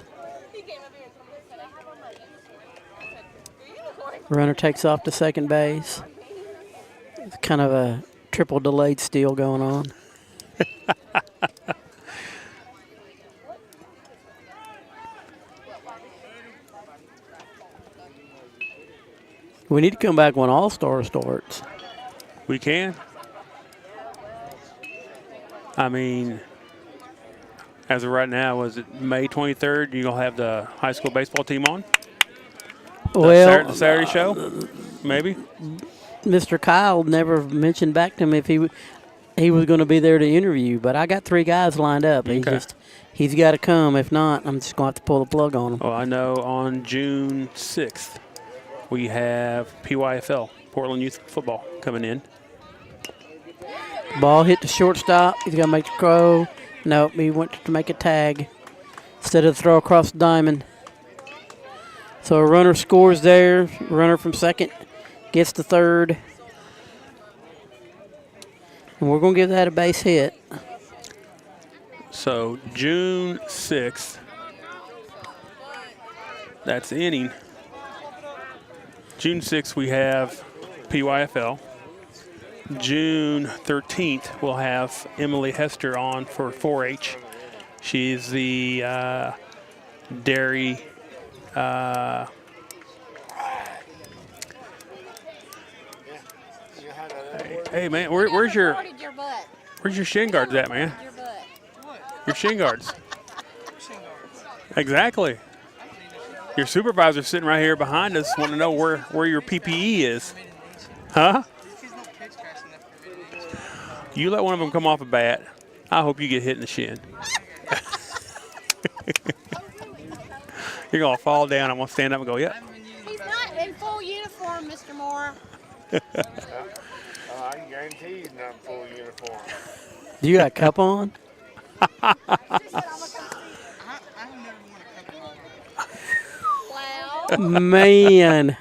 Runner takes off to second base. It's kind of a triple delayed steal going on. We need to come back when All-Star starts. We can. I mean, as of right now, was it May 23rd? You gonna have the high school baseball team on? Well, The Saturday show, maybe. Mr. Kyle never mentioned back to me if he was going to be there to interview, but I got 3 guys lined up. Okay. He's got to come. If not, I'm just going to have to pull the plug on him. Well, I know on June 6th we have PYFL, Portland Youth Football, coming in. Ball hit the shortstop. He's going to make the throw. Nope, he went to make a tag instead of the throw across the diamond. So a runner scores there. Runner from second gets to third. And we're going to give that a base hit. So June 6th, that's the inning. June 6th, we have PYFL. June 13th, we'll have Emily Hester on for 4-H. She's the dairy Hey man, where's your shin guards at, man? Your shin guards. Exactly. Your supervisor's sitting right here behind us, wanting to know where your PPE is. Huh? You let one of them come off a bat. I hope you get hit in the shin. You're going to fall down. I'm going to stand up and go, yep. He's not in full uniform, Mr. Moore. I can guarantee he's not in full uniform. Do you got a cup on? Wow. Man.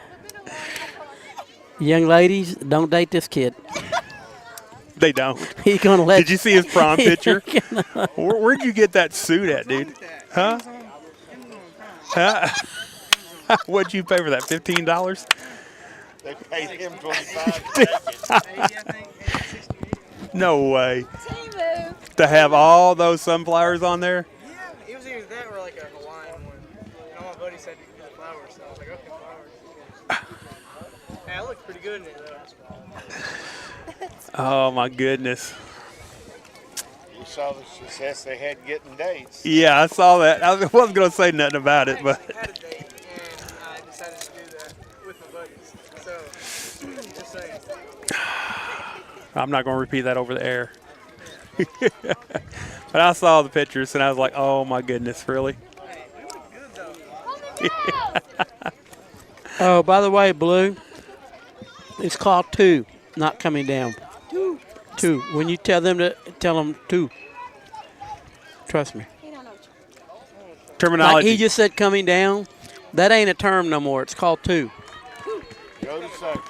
Young ladies, don't date this kid. They don't. He's going to let Did you see his prom picture? Where'd you get that suit at, dude? Huh? Huh? What'd you pay for that, $15? They paid him $25. No way. Timu. To have all those sunflowers on there? Yeah, it was either that or like a Hawaiian one. And all my buddies said you could do the flowers, so I was like, okay, flowers. Yeah, it looked pretty good in it, though. Oh, my goodness. You saw the success they had getting dates. Yeah, I saw that. I wasn't going to say nothing about it, but. I had a date, and I decided to do that with my buddies. So, just saying. I'm not going to repeat that over the air. But I saw the pictures, and I was like, oh, my goodness, really? Hey, we look good, though. Oh, by the way, Blue, it's called 2, not coming down. 2. When you tell them 2. Trust me. He don't know. Terminology. Like he just said coming down. That ain't a term no more. It's called 2. Go to second.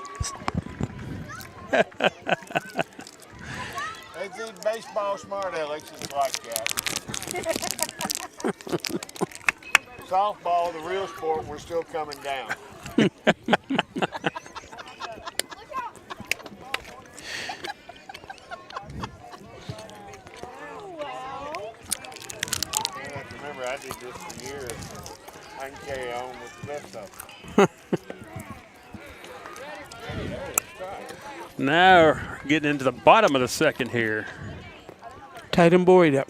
That's these baseball smart Alex is like that. Softball, the real sport, we're still coming down. Remember, I did this for years. I can carry on with the rest of them. Now we're getting into the bottom of the second here. Tatum Boyd up.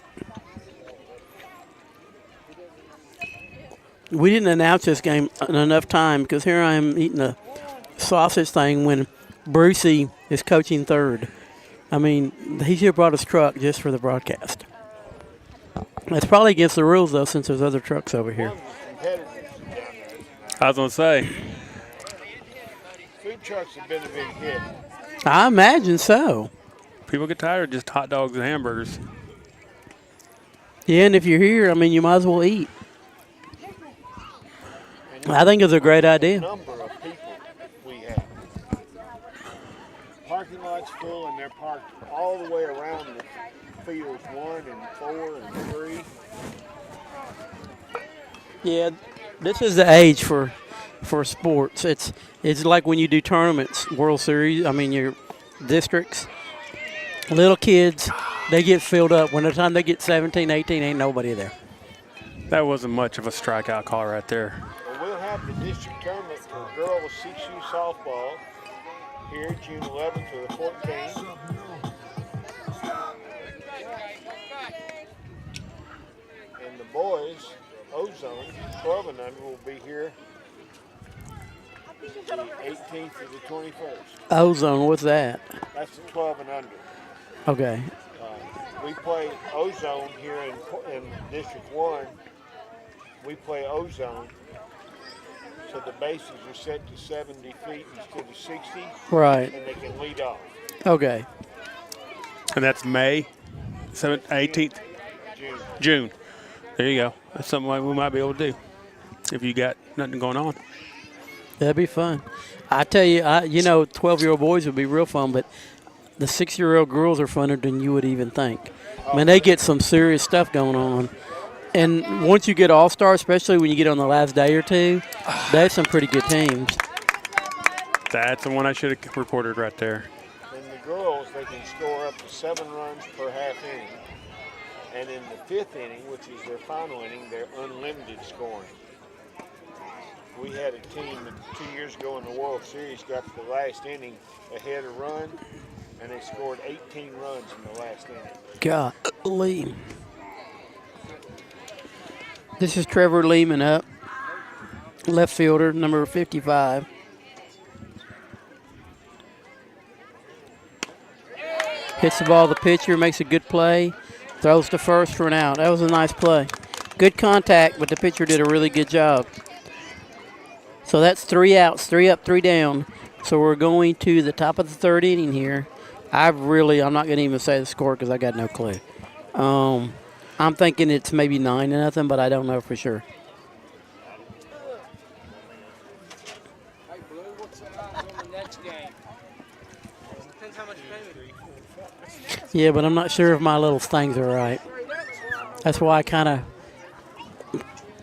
We didn't announce this game in enough time because here I am eating a sausage thing when Brucey is coaching third. I mean, he should have brought his truck just for the broadcast. It's probably against the rules, though, since there's other trucks over here. I was going to say. Food trucks have been a big hit. I imagine so. People get tired of just hot dogs and hamburgers. Yeah, and if you're here, I mean, you might as well eat. I think it's a great idea. Number of people we have. Parking lots full, and they're parked all the way around the fields 1 and 4 and 3. Yeah, this is the age for sports. It's like when you do tournaments, World Series. I mean, your districts. Little kids, they get filled up. When the time they get 17, 18, ain't nobody there. That wasn't much of a strikeout call right there. Well, we'll have the district tournament for girls 6U softball here June 11th to the 14th. And the boys, Ozone, 12 and under, will be here the 18th to the 21st. Ozone, what's that? That's the 12 and under. Okay. We play Ozone here in District 1. We play Ozone. So the bases are set to 70 feet instead of 60. Right. And they can lead off. Okay. And that's May 18th? June. There you go. That's something we might be able to do if you got nothing going on. That'd be fun. I tell you, 12-year-old boys would be real fun, but the 6-year-old girls are funner than you would even think. Man, they get some serious stuff going on. And once you get all-star, especially when you get on the last day or two, that's some pretty good teams. That's the one I should have reported right there. In the girls, they can score up to 7 runs per half inning. And in the 5th inning, which is their final inning, they're unlimited scoring. We had a team 2 years ago in the World Series got to the last inning ahead a run, and they scored 18 runs in the last inning. Golly. This is Trevor Lehman up, left fielder, number 55. Hits the ball to the pitcher, makes a good play, throws to first for an out. That was a nice play. Good contact, but the pitcher did a really good job. So that's 3 outs, 3 up, 3 down. So we're going to the top of the 3rd inning here. I'm not going to even say the score because I got no clue. I'm thinking it's maybe 9-0, but I don't know for sure. Hey, Blue, what's the odds on the next game? Depends how much payment. Yeah, but I'm not sure if my little things are right. That's why I kind of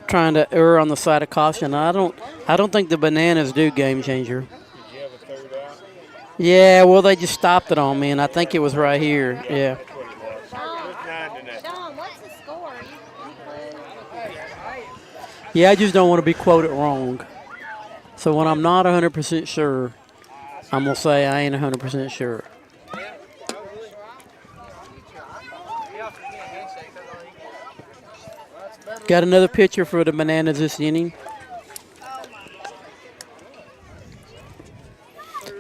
trying to err on the side of caution. I don't think the bananas do game changer. Did you have a 3rd out? Yeah, well, they just stopped it on me, and I think it was right here. Yeah. That's what it was. It was 9-0. Sean, what's the score? Any clue? Yeah, I just don't want to be quoted wrong. So when I'm not 100% sure, I'm going to say I ain't 100% sure. Got another pitcher for the Bananas this inning.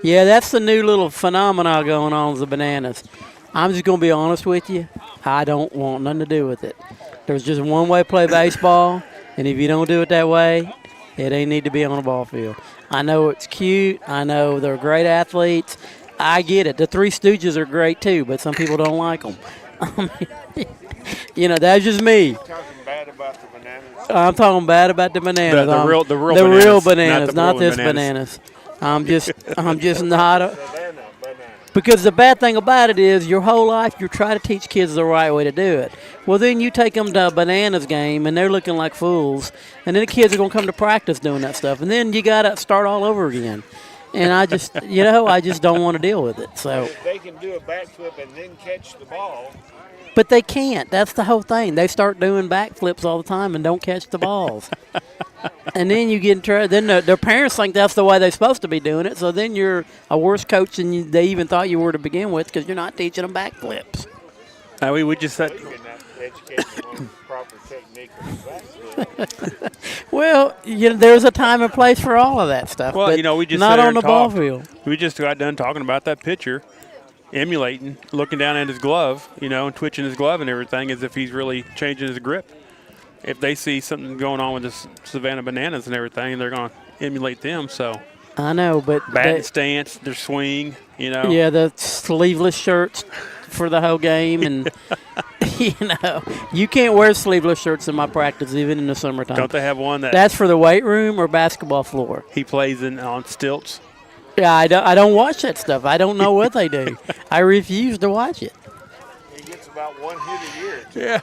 Yeah, that's the new little phenomenon going on with the Bananas. I'm just going to be honest with you. I don't want nothing to do with it. There's just one way to play baseball, and if you don't do it that way, it ain't need to be on a ball field. I know it's cute. I know they're great athletes. I get it. The Three Stooges are great too, but some people don't like them. That's just me. Talking bad about the bananas. I'm talking bad about the bananas. The real bananas, not this bananas. I'm just not. Because the bad thing about it is your whole life you try to teach kids the right way to do it. Well, then you take them to a bananas game and they're looking like fools, and then the kids are going to come to practice doing that stuff, and then you got to start all over again. And I just, I just don't want to deal with it. So If they can do a backflip and then catch the ball. But they can't. That's the whole thing. They start doing backflips all the time and don't catch the balls. And then you get in trouble. Then their parents think that's the way they're supposed to be doing it. So then you're a worse coach than they even thought you were to begin with because you're not teaching them backflips. We just said. You can educate them on the proper technique of the backflip. Well, there's a time and place for all of that stuff. Well, but we just not sat there on the and ball talked. field. We just got done talking about that pitcher, emulating, looking down at his glove, and twitching his glove and everything as if he's really changing his grip. If they see something going on with the Savannah Bananas and everything, they're going to emulate them. So I know, but batting stance, their swing, Yeah, the sleeveless shirts for the whole game, and you can't wear sleeveless shirts in my practice even in the summertime. Don't they have one That's for the weight room or basketball floor? He plays on stilts? Yeah, I don't watch that stuff. I don't know what they do. I refuse to watch it. He gets about one hit a year. Yeah.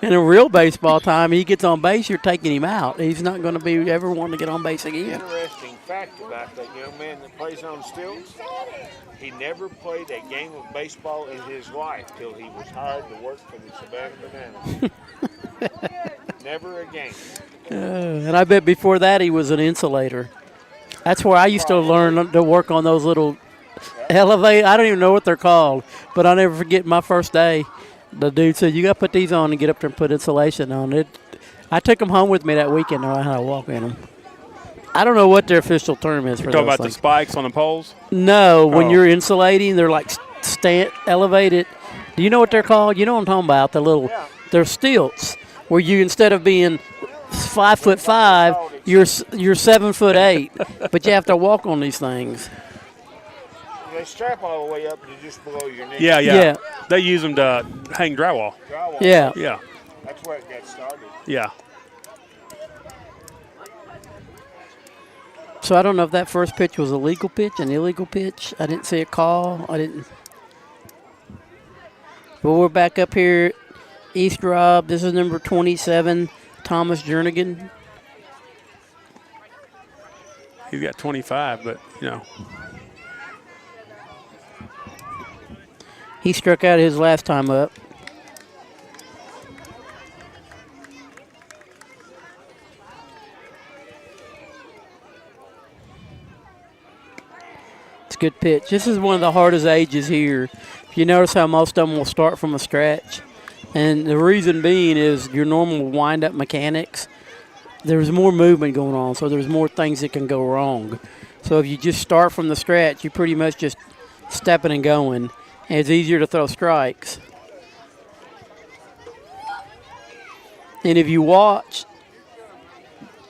In a real baseball time, he gets on base, you're taking him out. He's not going to be ever wanting to get on base again. Interesting fact about that young man that plays on stilts. He never played a game of baseball in his life till he was hired to work for the Savannah Bananas. Never a game. And I bet before that he was an insulator. That's where I used to learn to work on those little elevate. I don't even know what they're called, but I'll never forget my first day. The dude said, "You got to put these on and get up there and put insulation on it." I took them home with me that weekend. I know how to walk in them. I don't know what their official term is for Talking those about things. the spikes on the poles? No, when Oh. you're insulating, they're like elevated. Do you know what they're called? You know what I'm talking about? They're stilts where you instead of being 5'5", you're 7'8", but you have to walk on these things. They strap all the way up to just below your knee. Yeah. Yeah. They use them to hang drywall. Drywall. Yeah. Yeah. That's where it got started. Yeah. So I don't know if that first pitch was a legal pitch, an illegal pitch. I didn't see a call. I didn't. But we're back up here. East Rob. This is number 27, Thomas Jernigan. He's got 25, but, He struck out his last time up. It's a good pitch. This is one of the hardest ages here. If you notice how most of them will start from a scratch. And the reason being is your normal wind-up mechanics, there's more movement going on, so there's more things that can go wrong. So if you just start from the scratch, you're pretty much just stepping and going. And it's easier to throw strikes. And if you watch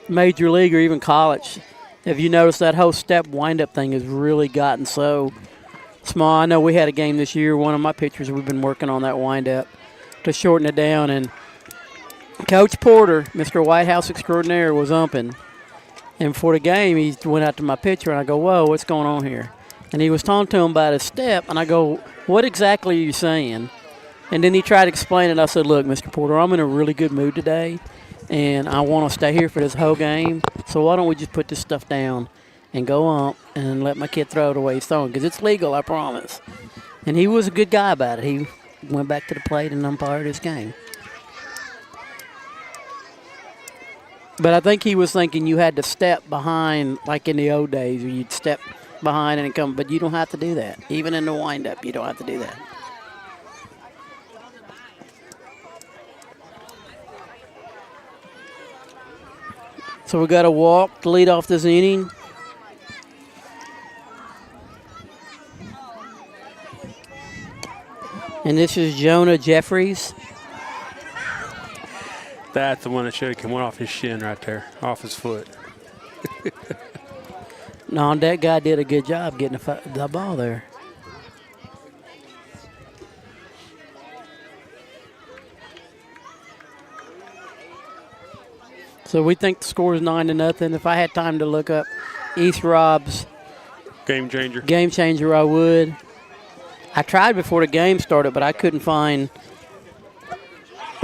Major League or even college, if you notice that whole step wind-up thing has really gotten so small. I know we had a game this year, one of my pitchers, we've been working on that wind-up to shorten it down. And Coach Porter, Mr. White House extraordinaire, was umping. And before the game, he went out to my pitcher, and I go, "Whoa, what's going on here?" And he was talking to him about his step, and I go, "What exactly are you saying?" And then he tried to explain it. I said, "Look, Mr. Porter, I'm in a really good mood today, and I want to stay here for this whole game. So why don't we just put this stuff down and go ump and let my kid throw it away he's throwing? Because it's legal, I promise." And he was a good guy about it. He went back to the plate and umpired his game. But I think he was thinking you had to step behind, like in the old days, where you'd step behind and come. But you don't have to do that. Even in the windup, you don't have to do that. So we got a walk to lead off this inning. And this is Jonah Jeffries. That's the one that should have come off his shin right there, off his foot. No, that guy did a good job getting the ball there. So we think the score is 9-0. If I had time to look up East Rob's Game changer. game changer, I would. I tried before the game started, but I couldn't find.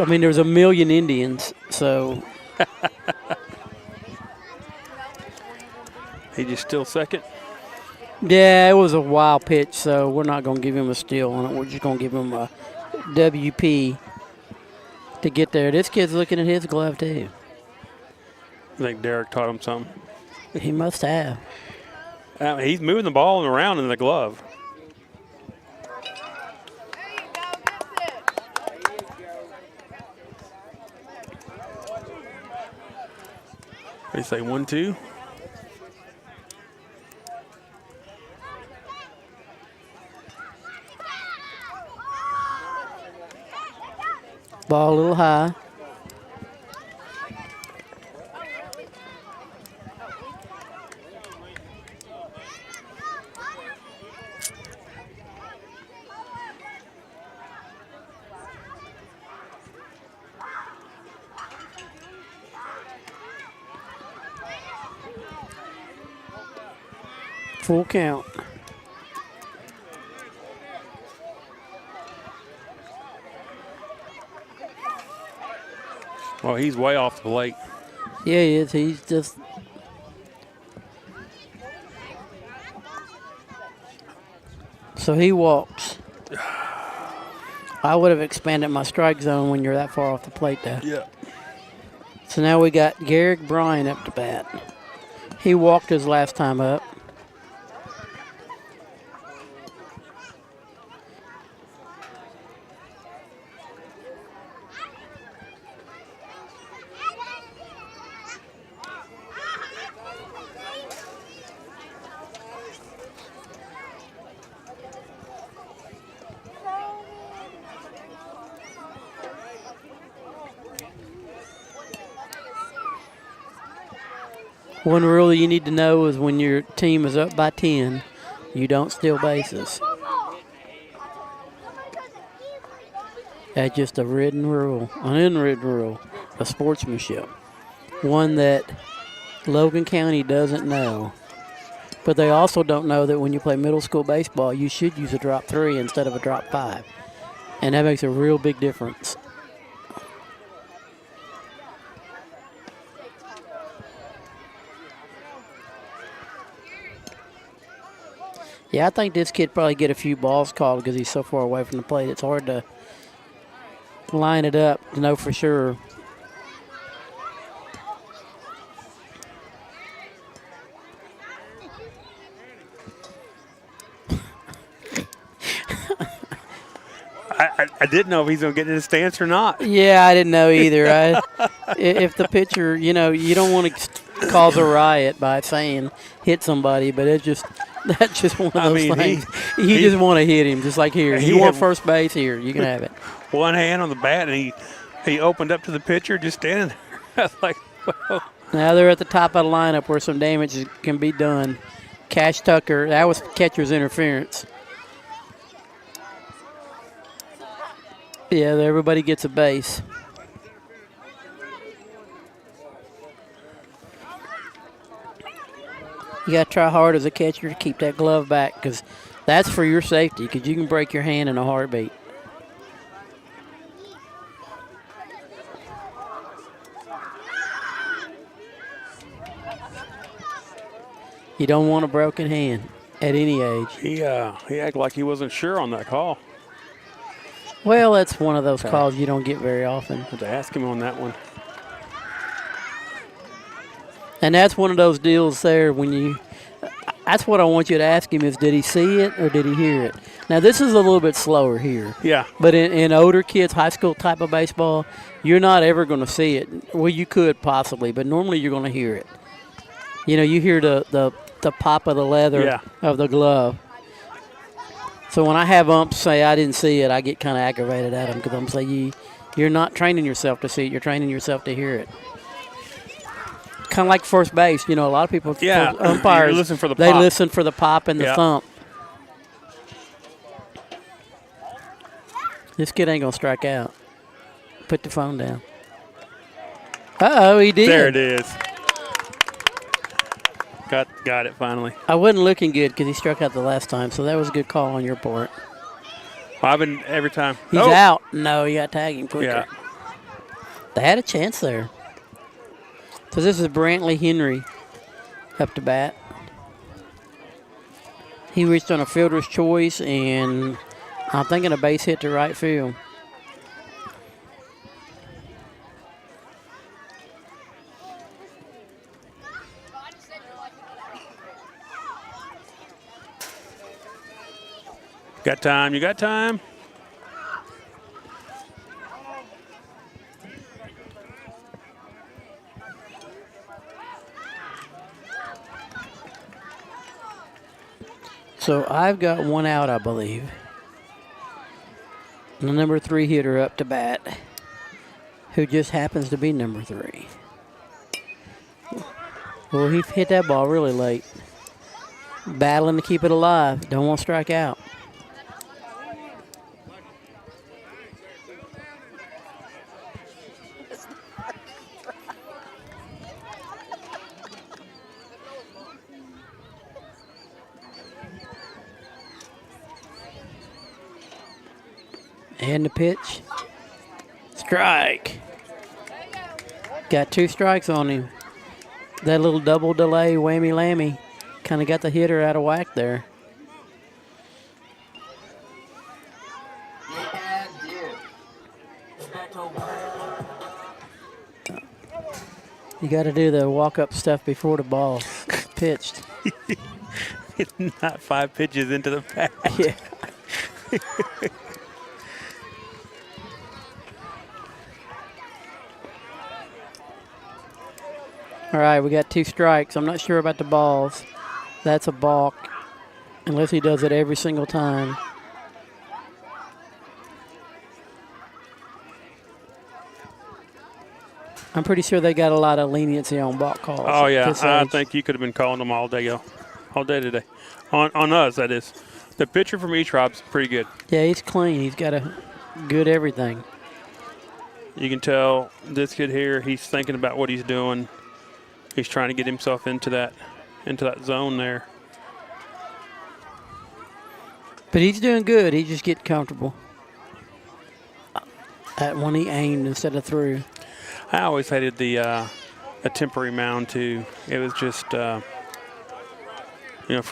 I mean, there's a million Indians, so. He just still second. Yeah, it was a wild pitch, so we're not going to give him a steal on it. We're just going to give him a WP to get there. This kid's looking at his glove, too. I think Derek taught him something. He must have. He's moving the ball around in the glove. They say 1-2. Ball a little high. Full count. Well, he's way off the plate. Yeah, he is. He's just. So he walks. I would have expanded my strike zone when you're that far off the plate, though. Yeah. So now we got Garrick Bryan up to bat. He walked his last time up. One rule you need to know is when your team is up by 10, you don't steal bases. That's just a written rule, an unwritten rule of sportsmanship. One that Logan County doesn't know. But they also don't know that when you play middle school baseball, you should use a drop 3 instead of a drop 5. And that makes a real big difference. Yeah, I think this kid probably get a few balls called because he's so far away from the plate. It's hard to line it up to know for sure. I didn't know if he's going to get in the stance or not. Yeah, I didn't know either. If the pitcher, you don't want to cause a riot by saying hit somebody, but that's just one of those things. You just want to hit him, just like here. You want first base here, you can have it. One hand on the bat, and he opened up to the pitcher, just standing there. I was like, whoa. Now they're at the top of the lineup where some damage can be done. Cash Tucker, that was catcher's interference. Yeah, everybody gets a base. You got to try hard as a catcher to keep that glove back because that's for your safety because you can break your hand in a heartbeat. You don't want a broken hand at any age. He acted like he wasn't sure on that call. Well, that's one of those calls you don't get very often. Had to ask him on that one. And that's one of those deals there that's what I want you to ask him is, did he see it or did he hear it? Now, this is a little bit slower here. Yeah. But in older kids, high school type of baseball, you're not ever going to see it. Well, you could possibly, but normally you're going to hear it. You hear the pop of the leather of the glove. So when I have umps say I didn't see it, I get kind of aggravated at them because I'm saying you're not training yourself to see it. You're training yourself to hear it. Kind of like first base. A lot of people, umpires, listen for the they pop. listen for the pop and the thump. This kid ain't going to strike out. Put the phone down. Uh-oh, he did. There it is. Got it finally. I wasn't looking good because he struck out the last time, so that was a good call on your part. Well, I've been every time. He's out. No, you got to tag him quicker. Yeah. They had a chance there. So this is Brantley Henry up to bat. He reached on a fielder's choice, and I'm thinking a base hit to right field. Got time. You got time. So I've got one out, I believe. The number 3 hitter up to bat, who just happens to be number 3. Well, he hit that ball really late. Battling to keep it alive. Don't want to strike out. And the pitch. Strike. Got 2 strikes on him. That little double delay whammy lammy kind of got the hitter out of whack there. You got to do the walk-up stuff before the ball pitched. Not 5 pitches into the bat. Yeah. All right, we got 2 strikes. I'm not sure about the balls. That's a balk, unless he does it every single time. I'm pretty sure they got a lot of leniency on balk calls. Oh, yeah. I age. think you could have been calling them all day today. On us, that is. The pitcher from East Rob's pretty good. Yeah, he's clean. He's got a good everything. You can tell this kid here, he's thinking about what he's doing. He's trying to get himself into that zone there. But he's doing good. He just get comfortable. That one he aimed instead of threw. I always hated a temporary mound too. It was just, for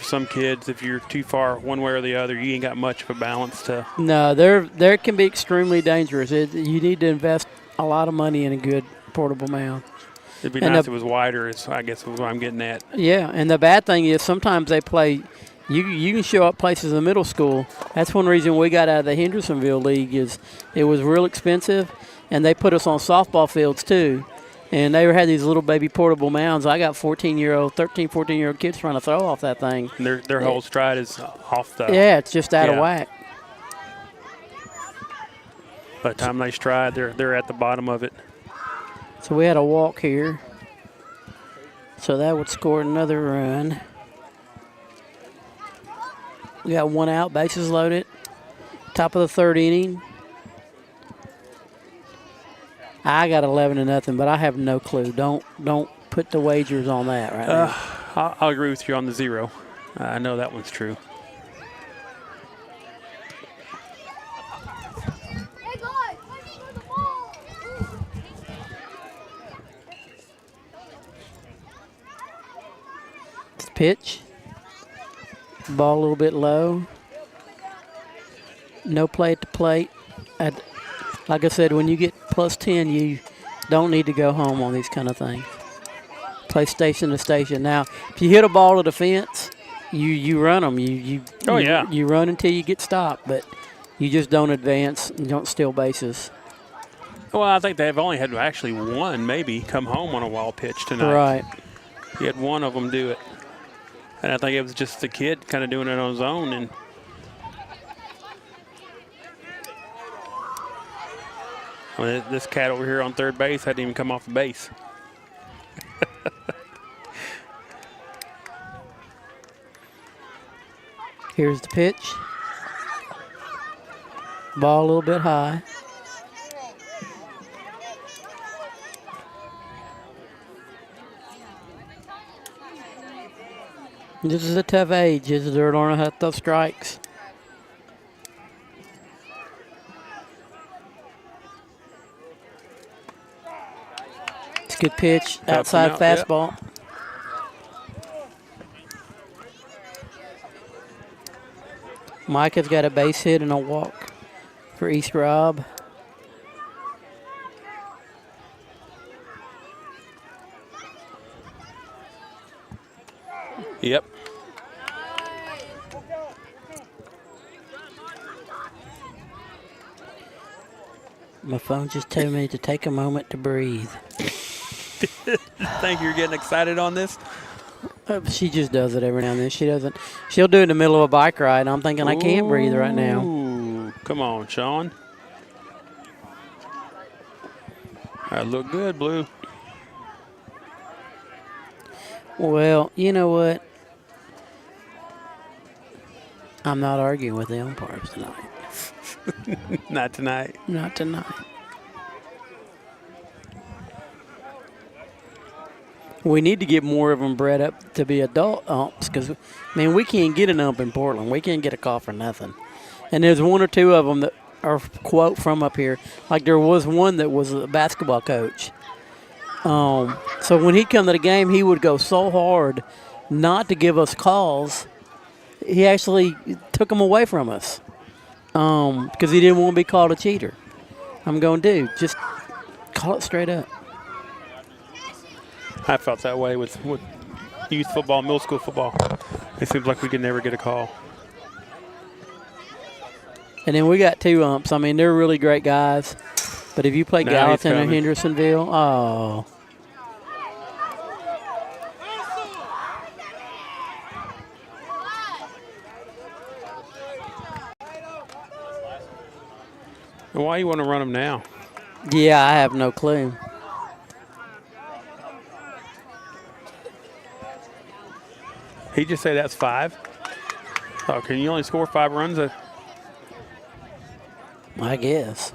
some kids, if you're too far one way or the other, you ain't got much of a balance to. No, there can be extremely dangerous. You need to invest a lot of money in a good portable mound. It'd be nice if it was wider, I guess is what I'm getting at. Yeah, and the bad thing is sometimes they play. You can show up places in middle school. That's one reason we got out of the Hendersonville League is it was real expensive, and they put us on softball fields too. And they had these little baby portable mounds. I got 13, 14-year-old kids trying to throw off that thing. And their whole stride is off the. Yeah, it's just out of whack. By the time they stride, they're at the bottom of it. So we had a walk here. So that would score another run. We got 1 out, bases loaded. Top of the 3rd inning. I got 11-0, but I have no clue. Don't put the wagers on that right now. I'll agree with you on the 0. I know that one's true. Pitch. Ball a little bit low. No play at the plate. Like I said, when you get +10, you don't need to go home on these kind of things. Play station to station. Now, if you hit a ball to the fence, you run them. You run until you get stopped, but you just don't advance and don't steal bases. Well, I think they've only had actually one maybe come home on a wild pitch tonight. Right. He had one of them do it. And I think it was just the kid kind of doing it on his own. And this cat over here on third base hadn't even come off the base. Here's the pitch. Ball a little bit high. This is a tough age. They're learning how to throw strikes. It's a good pitch. Outside fastball. Yep. Micah's got a base hit and a walk for East Rob. Yep. My phone just told me to take a moment to breathe. Think you're getting excited on this? She just does it every now and then. She'll do it in the middle of a bike ride, and I'm thinking, I can't breathe right now. Ooh, come on, Sean. That look good, Blue. Well, you know what? I'm not arguing with the umpires tonight. Not tonight. Not tonight. We need to get more of them bred up to be adult umps because, we can't get an ump in Portland. We can't get a call for nothing. And there's 1 or 2 of them that or quote from up here. Like there was one that was a basketball coach. So when he'd come to the game, he would go so hard not to give us calls. He actually took them away from us because he didn't want to be called a cheater. I'm going, dude, just call it straight up. I felt that way with youth football, middle school football. It seems like we could never get a call. And then we got 2 umps. I mean, they're really great guys. But if you play Now he's Gallatin or coming. Hendersonville, oh. And why you want to run them now? Yeah, I have no clue. He just say that's 5. Oh, can you only score 5 runs? I guess.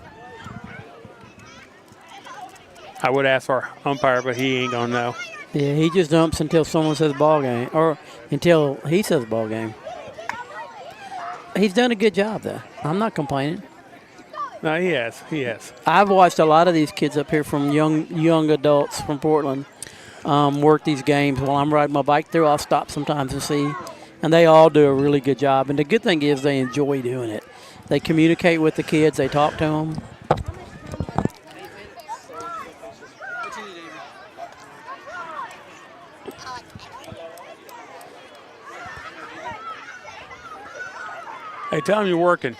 I would ask our umpire, but he ain't gonna know. Yeah, he just dumps until someone says ball game, or until he says ball game. He's done a good job, though. I'm not complaining. No, he has. He has. I've watched a lot of these kids up here from young adults from Portland work these games. While I'm riding my bike through, I'll stop sometimes and see. And they all do a really good job. And the good thing is they enjoy doing it. They communicate with the kids. They talk to them. Hey, tell him you're working.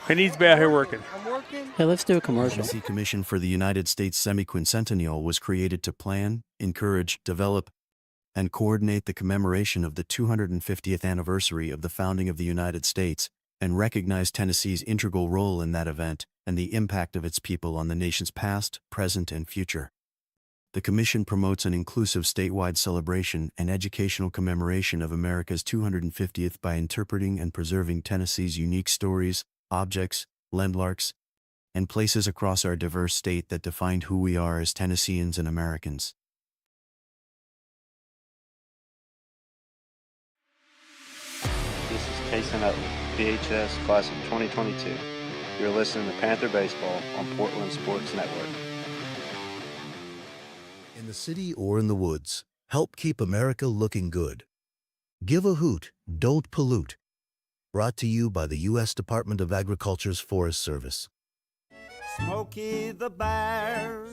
He needs to be out here working. Hey, let's do a commercial. The Tennessee Commission for the United States Semiquincentennial was created to plan, encourage, develop, and coordinate the commemoration of the 250th anniversary of the founding of the United States and recognize Tennessee's integral role in that event and the impact of its people on the nation's past, present, and future. The Commission promotes an inclusive statewide celebration and educational commemoration of America's 250th by interpreting and preserving Tennessee's unique stories, objects, landmarks, and places across our diverse state that define who we are as Tennesseans and Americans. This is Kason Utley, PHS Class of 2022. You're listening to Panther Baseball on Portland Sports Network. In the city or in the woods, help keep America looking good. Give a hoot, don't pollute. Brought to you by the U.S. Department of Agriculture's Forest Service. Smokey the Bear.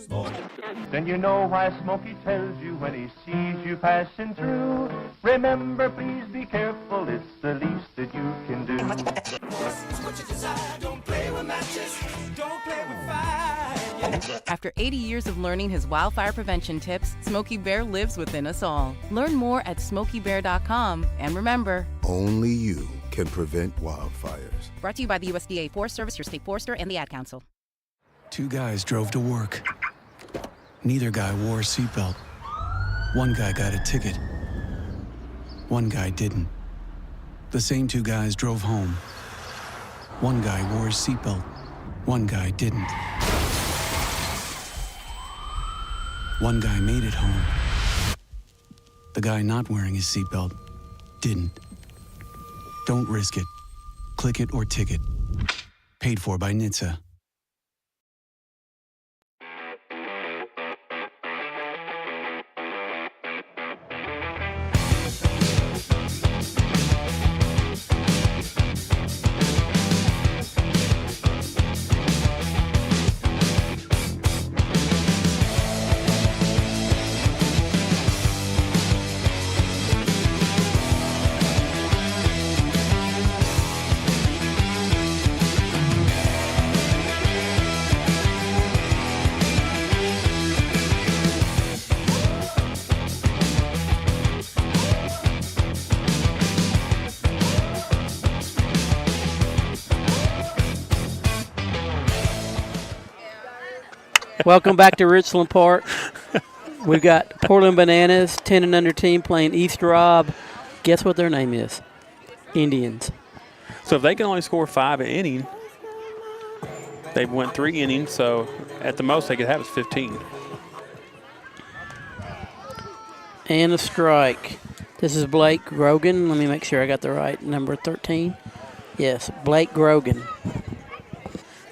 Then you know why Smokey tells you when he sees you passing through. Remember, please be careful, it's the least that you can do. What you desire, don't play with matches, don't play with fire. After 80 years of learning his wildfire prevention tips, Smokey Bear lives within us all. Learn more at SmokeyBear.com, and remember, Only you can prevent wildfires. brought to you by the USDA Forest Service, your state forester, and the Ad Council. 2 guys drove to work. Neither guy wore a seatbelt. One guy got a ticket. One guy didn't. The same 2 guys drove home. One guy wore a seatbelt. One guy didn't. One guy made it home. The guy not wearing his seatbelt didn't. Don't risk it. Click it or ticket. Paid for by NHTSA. Welcome back to Richland Park. We've got Portland Bananas, 10 and under team playing East Robb. Guess what their name is? Indians. So if they can only score 5 an inning, they've went 3 innings, so at the most they could have is 15. And a strike. This is Blake Grogan. Let me make sure I got the right number 13. Yes, Blake Grogan.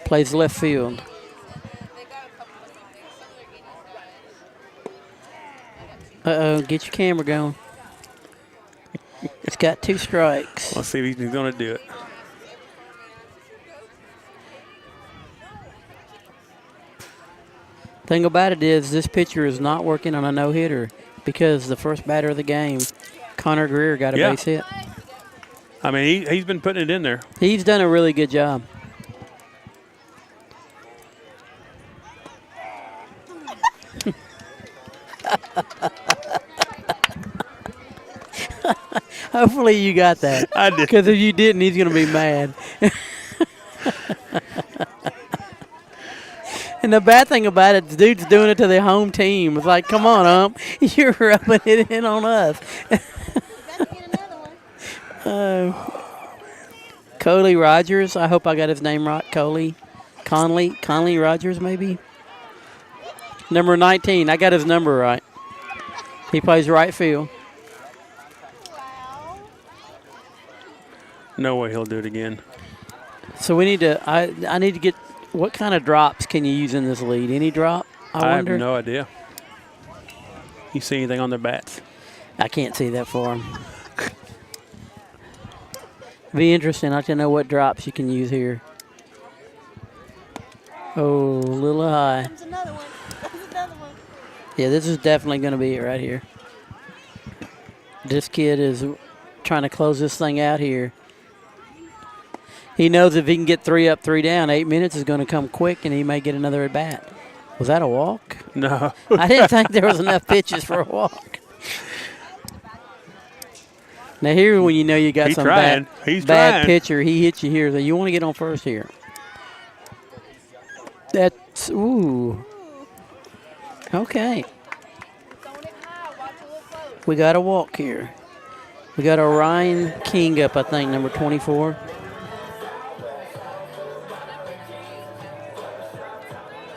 Plays left field. Uh-oh, get your camera going. It's got 2 strikes. Let's see if he's going to do it. Thing about it is this pitcher is not working on a no-hitter because the first batter of the game, Connor Greer, got a base hit. I mean, he's been putting it in there. He's done a really good job. Hopefully you got that. I did. Because if you didn't, he's going to be mad. And the bad thing about it, the dude's doing it to their home team. It's like, come on, Ump. You're rubbing it in on us. Coley Rogers. I hope I got his name right. Conley Rogers, maybe. Number 19. I got his number right. He plays right field. No way he'll do it again. So we need to. I need to get. What kind of drops can you use in this lead? Any drop? I have wonder? no idea. You see anything on their bats? I can't see that for them. Be interesting. I can know what drops you can use here. Oh, a little high. There's another one. There's another one. Yeah, this is definitely going to be it right here. This kid is trying to close this thing out here. He knows if he can get 3 up, 3 down, 8 minutes is going to come quick, and he may get another at bat. Was that a walk? No. I didn't think there was enough pitches for a walk. Now here, when you know you got some bad pitcher, he hits you here. So you want to get on first here. That's ooh. Okay. We got a walk here. We got a Ryan King up, I think, number 24.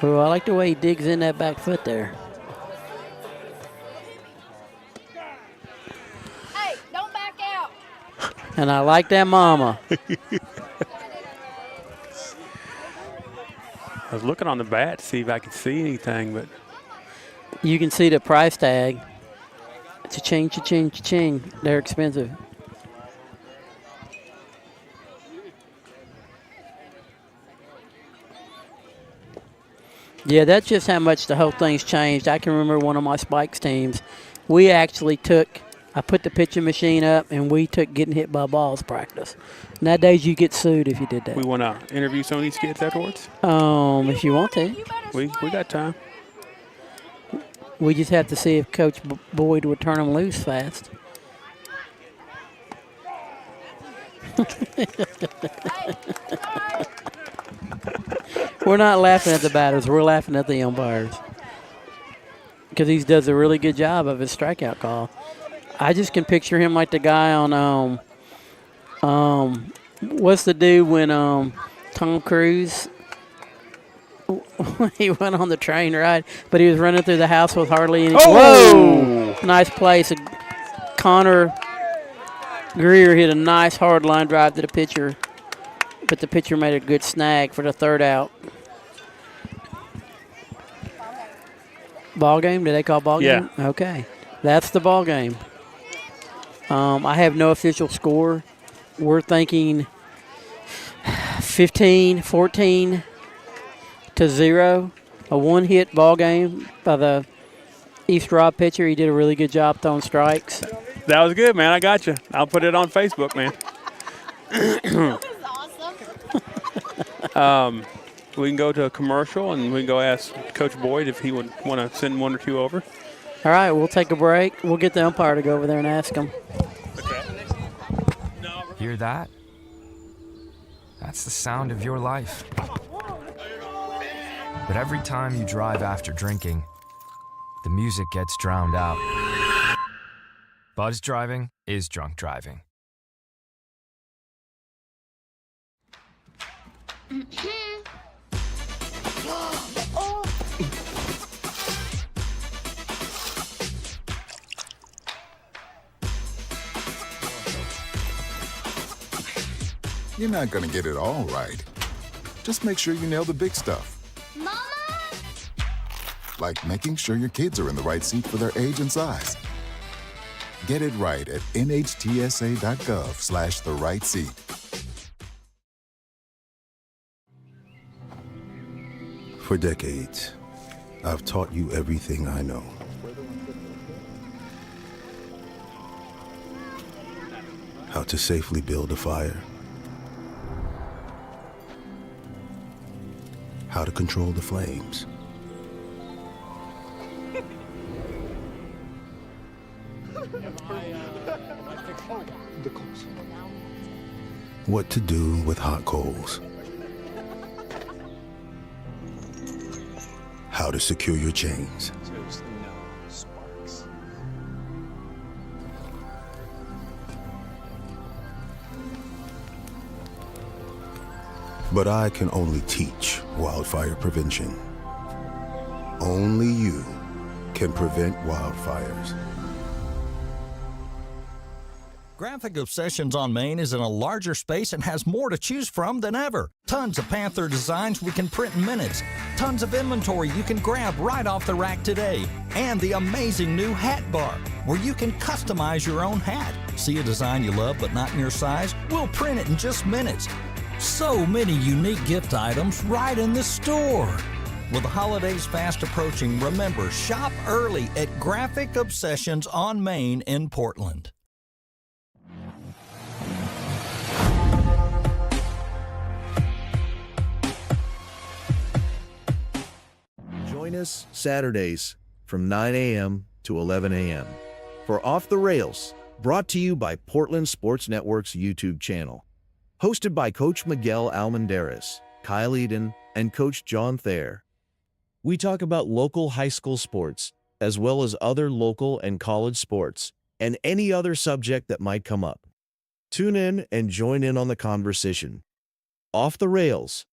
Oh, I like the way he digs in that back foot there. Hey, don't back out. And I like that mama. I was looking on the bat to see if I could see anything, but You can see the price tag. Cha-ching, cha-ching, cha-ching. They're expensive. Yeah, that's just how much the whole thing's changed. I can remember one of my Spikes teams. We actually I put the pitching machine up, and we took getting hit by balls practice. Nowadays, you get sued if you did that. we want to interview some of these kids afterwards. If you want to. We got time. We just have to see if Coach Boyd would turn them loose fast. We're not laughing at the batters. We're laughing at the umpires. Because he does a really good job of his strikeout call. I just can picture him like the guy on, what's the dude when Tom Cruise, he went on the train ride, but he was running through the house with hardly any. Oh! Whoa! Nice place. Connor Greer hit a nice hard line drive to the pitcher, but the pitcher made a good snag for the third out. Ball game? Did they call ball game? Yeah. Okay. That's the ball game. I have no official score. We're thinking 14 to 0. A one-hit ball game by the East Rob pitcher. He did a really good job throwing strikes. That was good, man. I got you. I'll put it on Facebook, man. This is awesome. We can go to a commercial, and we can go ask Coach Boyd if he would want to send one or two over. All right, we'll take a break. We'll get the umpire to go over there and ask him. Hear that? That's the sound of your life. But every time you drive after drinking, the music gets drowned out. Buzz driving is drunk driving. You're not gonna get it all right. Just make sure you nail the big stuff. Mama! Like making sure your kids are in the right seat for their age and size. Get it right at nhtsa.gov/the-right-seat. For decades, I've taught you everything I know. How to safely build a fire. How to control the flames. What to do with hot coals. How to secure your chains. But I can only teach wildfire prevention. Only you can prevent wildfires. Graphic Obsessions on Main is in a larger space and has more to choose from than ever. Tons of Panther designs we can print in minutes. Tons of inventory you can grab right off the rack today. And the amazing new hat bar, where you can customize your own hat. See a design you love but not in your size? We'll print it in just minutes. So many unique gift items right in the store. With the holidays fast approaching, remember, shop early at Graphic Obsessions on Main in Portland. Join us Saturdays from 9 a.m. to 11 a.m. for Off the Rails, brought to you by Portland Sports Network's YouTube channel. Hosted by Coach Miguel Almendarez, Kyle Eden, and Coach John Thayer. We talk about local high school sports, as well as other local and college sports, and any other subject that might come up. Tune in and join in on the conversation. Off the Rails.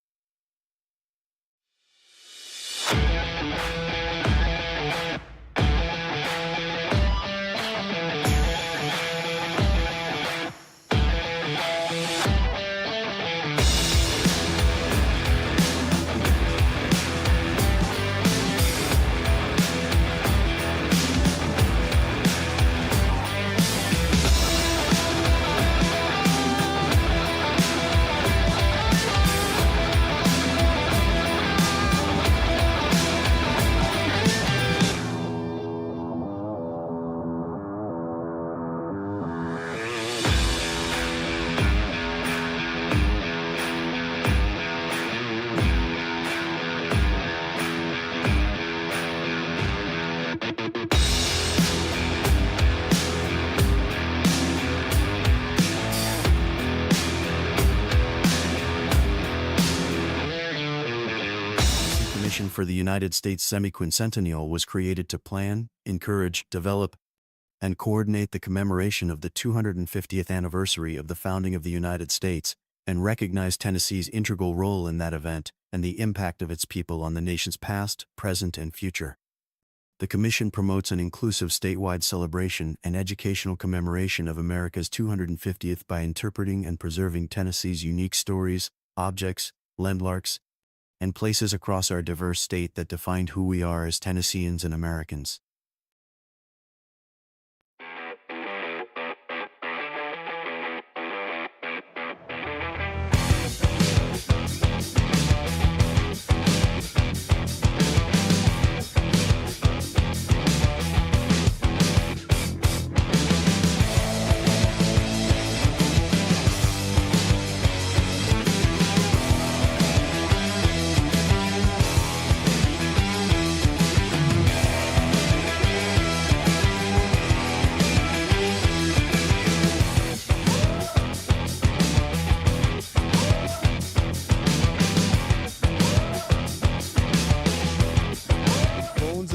For the United States Semiquincentennial was created to plan, encourage, develop, and coordinate the commemoration of the 250th anniversary of the founding of the United States, and recognize Tennessee's integral role in that event and the impact of its people on the nation's past, present, and future. The Commission promotes an inclusive statewide celebration and educational commemoration of America's 250th by interpreting and preserving Tennessee's unique stories, objects, landmarks, and places across our diverse state that defined who we are as Tennesseans and Americans.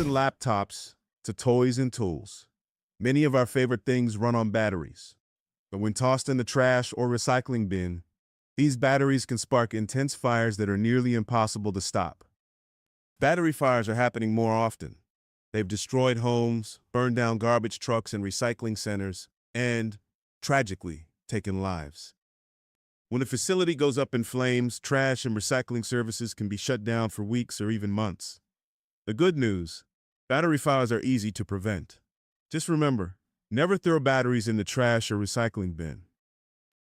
Laptops to toys and tools. Many of our favorite things run on batteries. But when tossed in the trash or recycling bin, these batteries can spark intense fires that are nearly impossible to stop. Battery fires are happening more often. They've destroyed homes, burned down garbage trucks and recycling centers, and, tragically, taken lives. When a facility goes up in flames, trash and recycling services can be shut down for weeks or even months. The good news, battery fires are easy to prevent. Just remember, never throw batteries in the trash or recycling bin.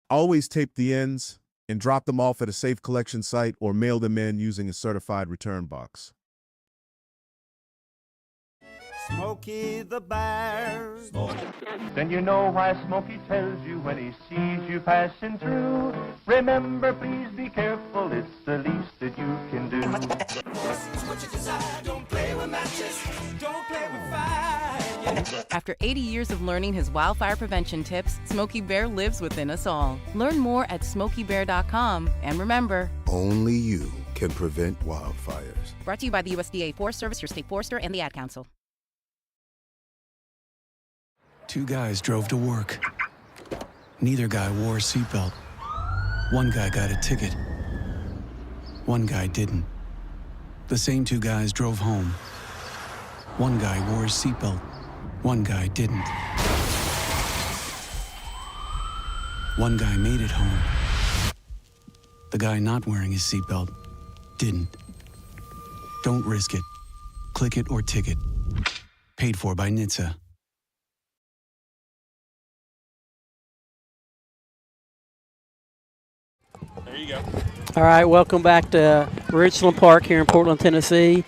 Always tape the ends and drop them off at a safe collection site or mail them in using a certified return box. Smokey the Bear. Then you know why Smokey tells you when he sees you passing through. Remember, please be careful, it's the least that you can do. What you desire, don't play with matches, don't play with fire. After 80 years of learning his wildfire prevention tips, Smokey Bear lives within us all. Learn more at SmokeyBear.com. And remember, Only you can prevent wildfires. brought to you by the USDA Forest Service, your state forester, and the Ad Council. Two guys drove to work. Neither guy wore a seatbelt. One guy got a ticket. One guy didn't. The same two guys drove home. One guy wore his seatbelt. One guy didn't. One guy made it home. The guy not wearing his seatbelt didn't. Don't risk it. Click it or ticket. Paid for by NHTSA. There you go. All right, welcome back to Richland Park here in Portland, Tennessee.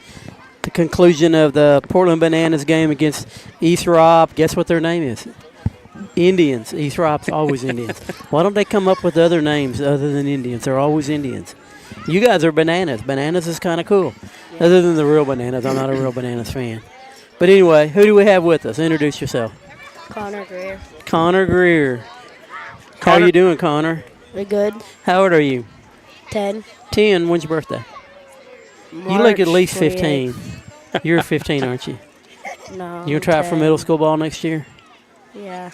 The conclusion of the Portland Bananas game against East Rob. Guess what their name is? Indians. East Rob's always Indians. Why don't they come up with other names other than Indians? They're always Indians. You guys are Bananas. Bananas is kind of cool. Other than the real Bananas. I'm not a real Bananas fan. But anyway, who do we have with us? Introduce yourself. Connor Greer. Connor Greer. How are you doing, Connor? We're good. How old are you? 10. 10. When's your birthday? You look at least 15. You're 15, aren't you? No. You gonna try out for middle school ball next year? Yeah.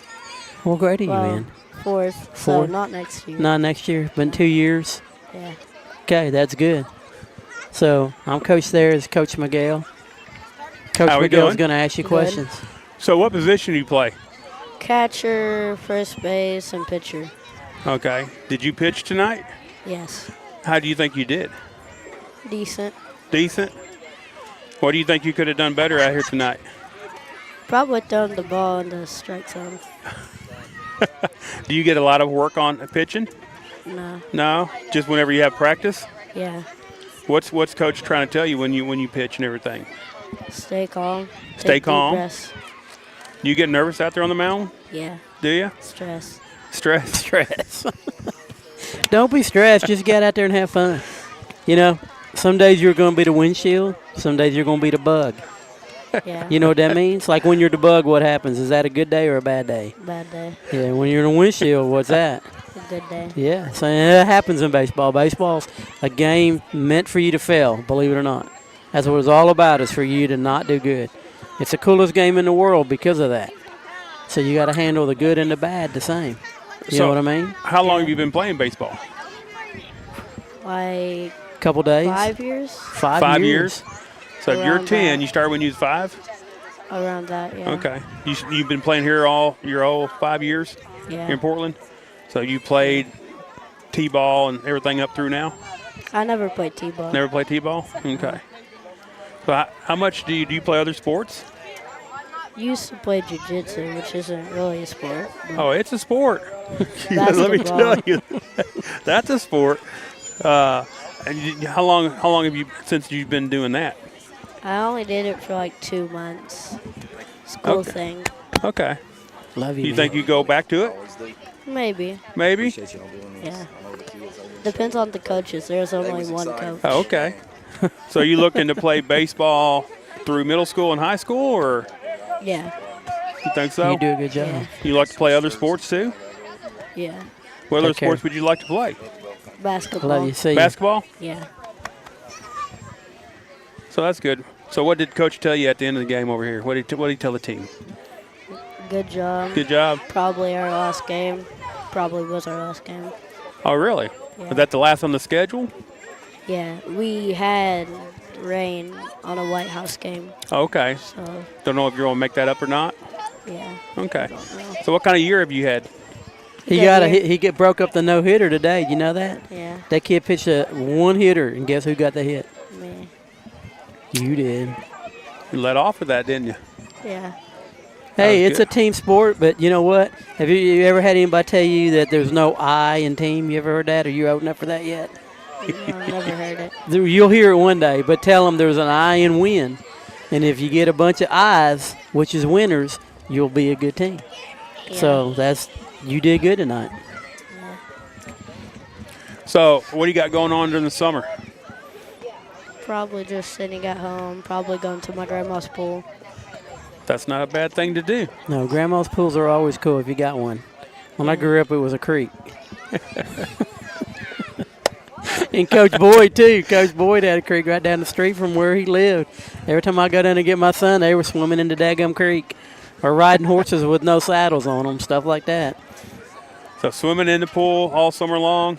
What grade are you in? Fourth. So Fourth? not next year. Not next year, but in 2 years? Yeah. Okay, that's good. So I'm coach there is Coach Miguel. Coach How we Miguel's doing? going to ask you Good. questions. So what position do you play? Catcher, first base, and pitcher. Okay. Did you pitch tonight? Yes. How do you think you did? Decent. Decent? What do you think you could have done better out here tonight? Probably throwing the ball in the strike zone. Do you get a lot of work on pitching? No. No? Just whenever you have practice? Yeah. What's coach trying to tell you when you pitch and everything? Stay calm. Stay Take deep calm? breaths. Do you get nervous out there on the mound? Yeah. Do you? Stress. Stress? Stress. Don't be stressed. Just get out there and have fun. You know, some days you're going to be the windshield. Some days you're going to be the bug. Yeah. You know what that means? Like when you're the bug, what happens? Is that a good day or a bad day? Bad day. Yeah, when you're in the windshield, what's that? A good day. Yeah, so that happens in baseball. Baseball's a game meant for you to fail, believe it or not. That's what it's all about, is for you to not do good. It's the coolest game in the world because of that. So you got to handle the good and the bad the same. You know what I mean? How long have you been playing baseball? Like Couple days? 5 years? 5 years. So if you're Around 10, that. you started when you was 5? Around that, yeah. Okay. You've been playing here all 5 years? Yeah. Here in Portland? So you played T-ball and everything up through now? I never played T-ball. Never played T-ball? Okay. So how much do you play other sports? Used to play jiu-jitsu, which isn't really a sport. Oh, it's a sport. Let me tell you, that's a sport. And how long have you since you've been doing that? I only did it for like 2 months. School Okay. thing. Okay. Love you. You think you go back to it? Maybe. Maybe. Yeah. Depends on the coaches. There's only one coach. Oh, okay. So you looking to play baseball through middle school and high school, or Yeah. you think so? You do a good job. Yeah. You like to play other sports too? Yeah. What other Take care. sports would you like to play? Basketball. Love you. See you. Basketball? Yeah. So that's good. So what did coach tell you at the end of the game over here? What did he tell the team? Good job. Good job. Probably our last game. Probably was our last game. Oh, really? Yeah. Was that the last on the schedule? Yeah. We had rain on a White House game. Oh, okay. So, Don't know if you're going to make that up or not? yeah. Okay. Don't know. So what kind of year have you had? He broke up the no hitter today. You know that? Yeah. That kid pitched a one hitter, and guess who got the hit? Me. You did. You let off with that, didn't you? Yeah. Hey, it's good. a team sport, but you know what? Have you ever had anybody tell you that there's no I in team? You ever heard that? Are you old enough for that yet? No, I've never heard it. You'll hear it one day, but tell them there's an I in win. And if you get a bunch of I's, which is winners, you'll be a good team. Yeah. So you did good tonight. So what do you got going on during the summer? Probably just sitting at home, probably going to my grandma's pool. That's not a bad thing to do. No, grandma's pools are always cool if you got one. When I grew up, it was a creek. And Coach Boyd, too. Coach Boyd had a creek right down the street from where he lived. Every time I go down to get my son, they were swimming in the daggum creek or riding horses with no saddles on them, stuff like that. So swimming in the pool all summer long?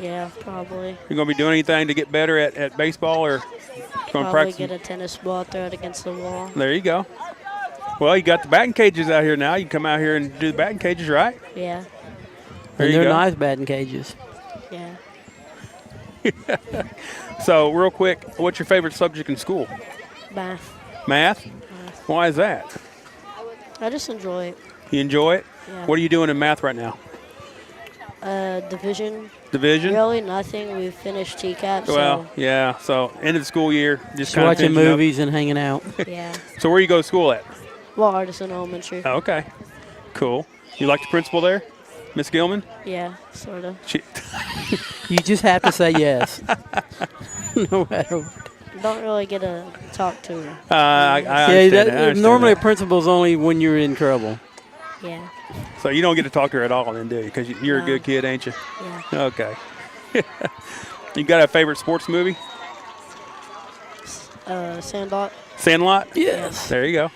Yeah, probably. You going to be doing anything to get better at baseball or going to Probably practice? get a tennis ball, throw it against the wall. There you go. Well, you got the batting cages out here now. You can come out here and do the batting cages, right? Yeah. There And you they're go. nice batting cages. Yeah. So, real quick, what's your favorite subject in school? Math. Math? Why is that? I just enjoy it. You enjoy it? Yeah. What are you doing in math right now? Division. Division? Really nothing. We finished TCAP. Well, so yeah. So, end of the school year, just Watching kind of finishing up. movies and hanging out. yeah. So, where you go to school at? Well, Artisan Elementary. Oh, okay. Cool. You like the principal there? Miss Gilman? Yeah, sort of. You just have to say yes. No matter what. Don't really get to talk to her. I Yeah, understand that. I understand normally that. a principal's only when you're in trouble. Yeah. So you don't get to talk to her at all then, do you? Because you're a good kid, ain't you? Yeah. Okay. You got a favorite sports movie? Sandlot. Sandlot? Yes. There you go.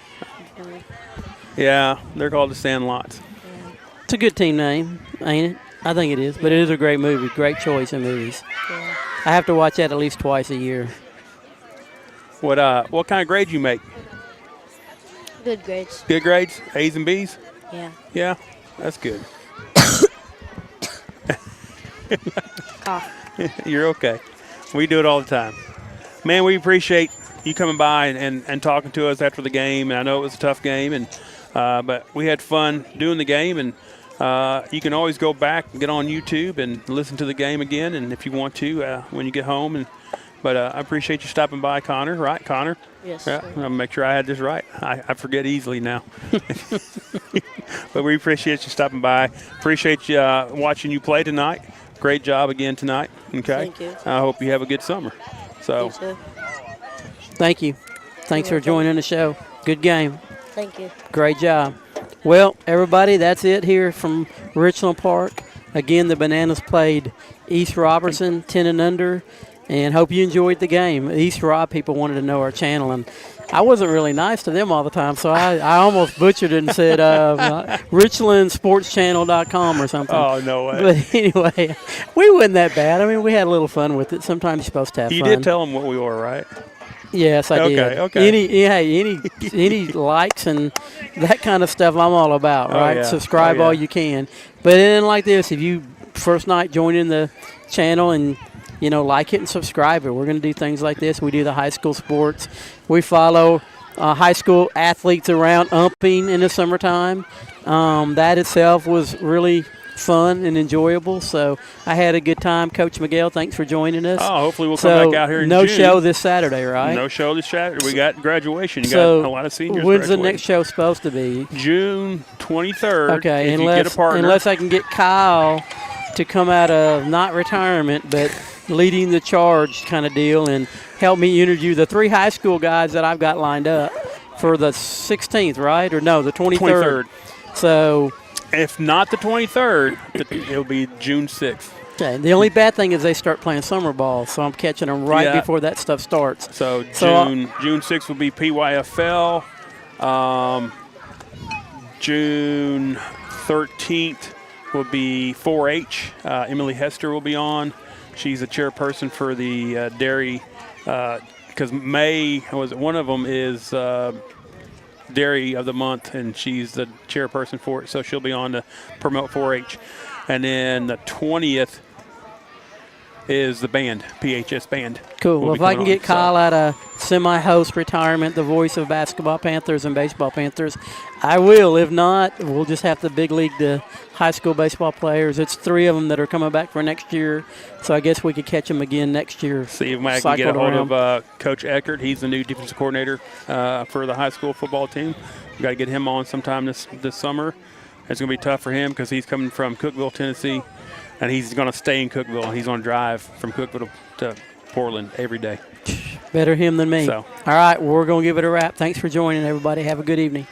Yeah, they're called the Sandlots. It's a good team name, ain't it? I think it is, but it is a great movie. Great choice in movies. Yeah. I have to watch that at least twice a year. What kind of grades you make? Good grades. Good grades? A's and B's? Yeah. Yeah, that's good. Cough. You're okay. We do it all the time. Man, we appreciate you coming by and talking to us after the game. And I know it was a tough game, and but we had fun doing the game. And you can always go back and get on YouTube and listen to the game again, and if you want to when you get home. But I appreciate you stopping by, Connor. Right, Connor? Yes. Yeah, Sir. I'll make sure I had this right. I forget easily now. But we appreciate you stopping by. Appreciate you watching you play tonight. Great job again tonight. Okay. Thank you. I hope you have a good summer. So. You too. Thank you. Thanks for joining the show. Good game. Thank you. Great job. Well, everybody, that's it here from Richland Park. Again, the Bananas played East Robertson, 10 and under, and hope you enjoyed the game. East Rob people wanted to know our channel, and I wasn't really nice to them all the time, so I almost butchered it and said richlandsportschannel.com or something. Oh, no way. But anyway, we wasn't that bad. I mean, we had a little fun with it. Sometimes you're supposed to have You fun. did tell them what we were, right? Yes, I did. Okay. Any likes and that kind of stuff I'm all about, Oh, right? yeah. Subscribe Oh, yeah. all you can. But then like this, if you first night joining the channel and like it and subscribe it, we're going to do things like this. We do the high school sports. We follow high school athletes around umping in the summertime. That itself was really fun and enjoyable, so I had a good time. Coach Miguel, thanks for joining us. Oh, hopefully we'll come back out here in no June. show this Saturday, right? No show this Saturday. We got graduation. You So got a lot of seniors when's the graduating. next show supposed to be? June 23rd. Okay, if you get a partner. unless I can get Kyle to come out of not retirement but leading the charge kind of deal and help me interview the 3 high school guys that I've got lined up for the 16th, right? Or no, the 23rd. So if not the 23rd, it'll be June 6th. okay, the only bad thing is they start playing summer ball, so I'm catching them right Yeah. before that stuff starts. So June 6th will be PYFL. June 13th will be 4-H. Emily Hester will be on. She's a chairperson for the dairy, because May was one of them is Dairy of the Month, and she's the chairperson for it, so she'll be on to promote 4-H. And then the 20th is the band, PHS band. Cool. will Well, be if I coming can on, get Kyle out of semi-host retirement, the voice of basketball Panthers and baseball Panthers, I will. If not, we'll just have to big league the high school baseball players. It's 3 of them that are coming back for next year, so I guess we could catch them again next year. See if I can get a hold of Coach Eckert. He's the new defensive coordinator for the high school football team. We got to get him on sometime this summer. It's going to be tough for him because he's coming from Cookeville, Tennessee, and he's going to stay in Cookeville. He's going to drive from Cookeville to Portland every day. Better him than me. So. All right, we're going to give it a wrap. Thanks for joining, everybody. Have a good evening.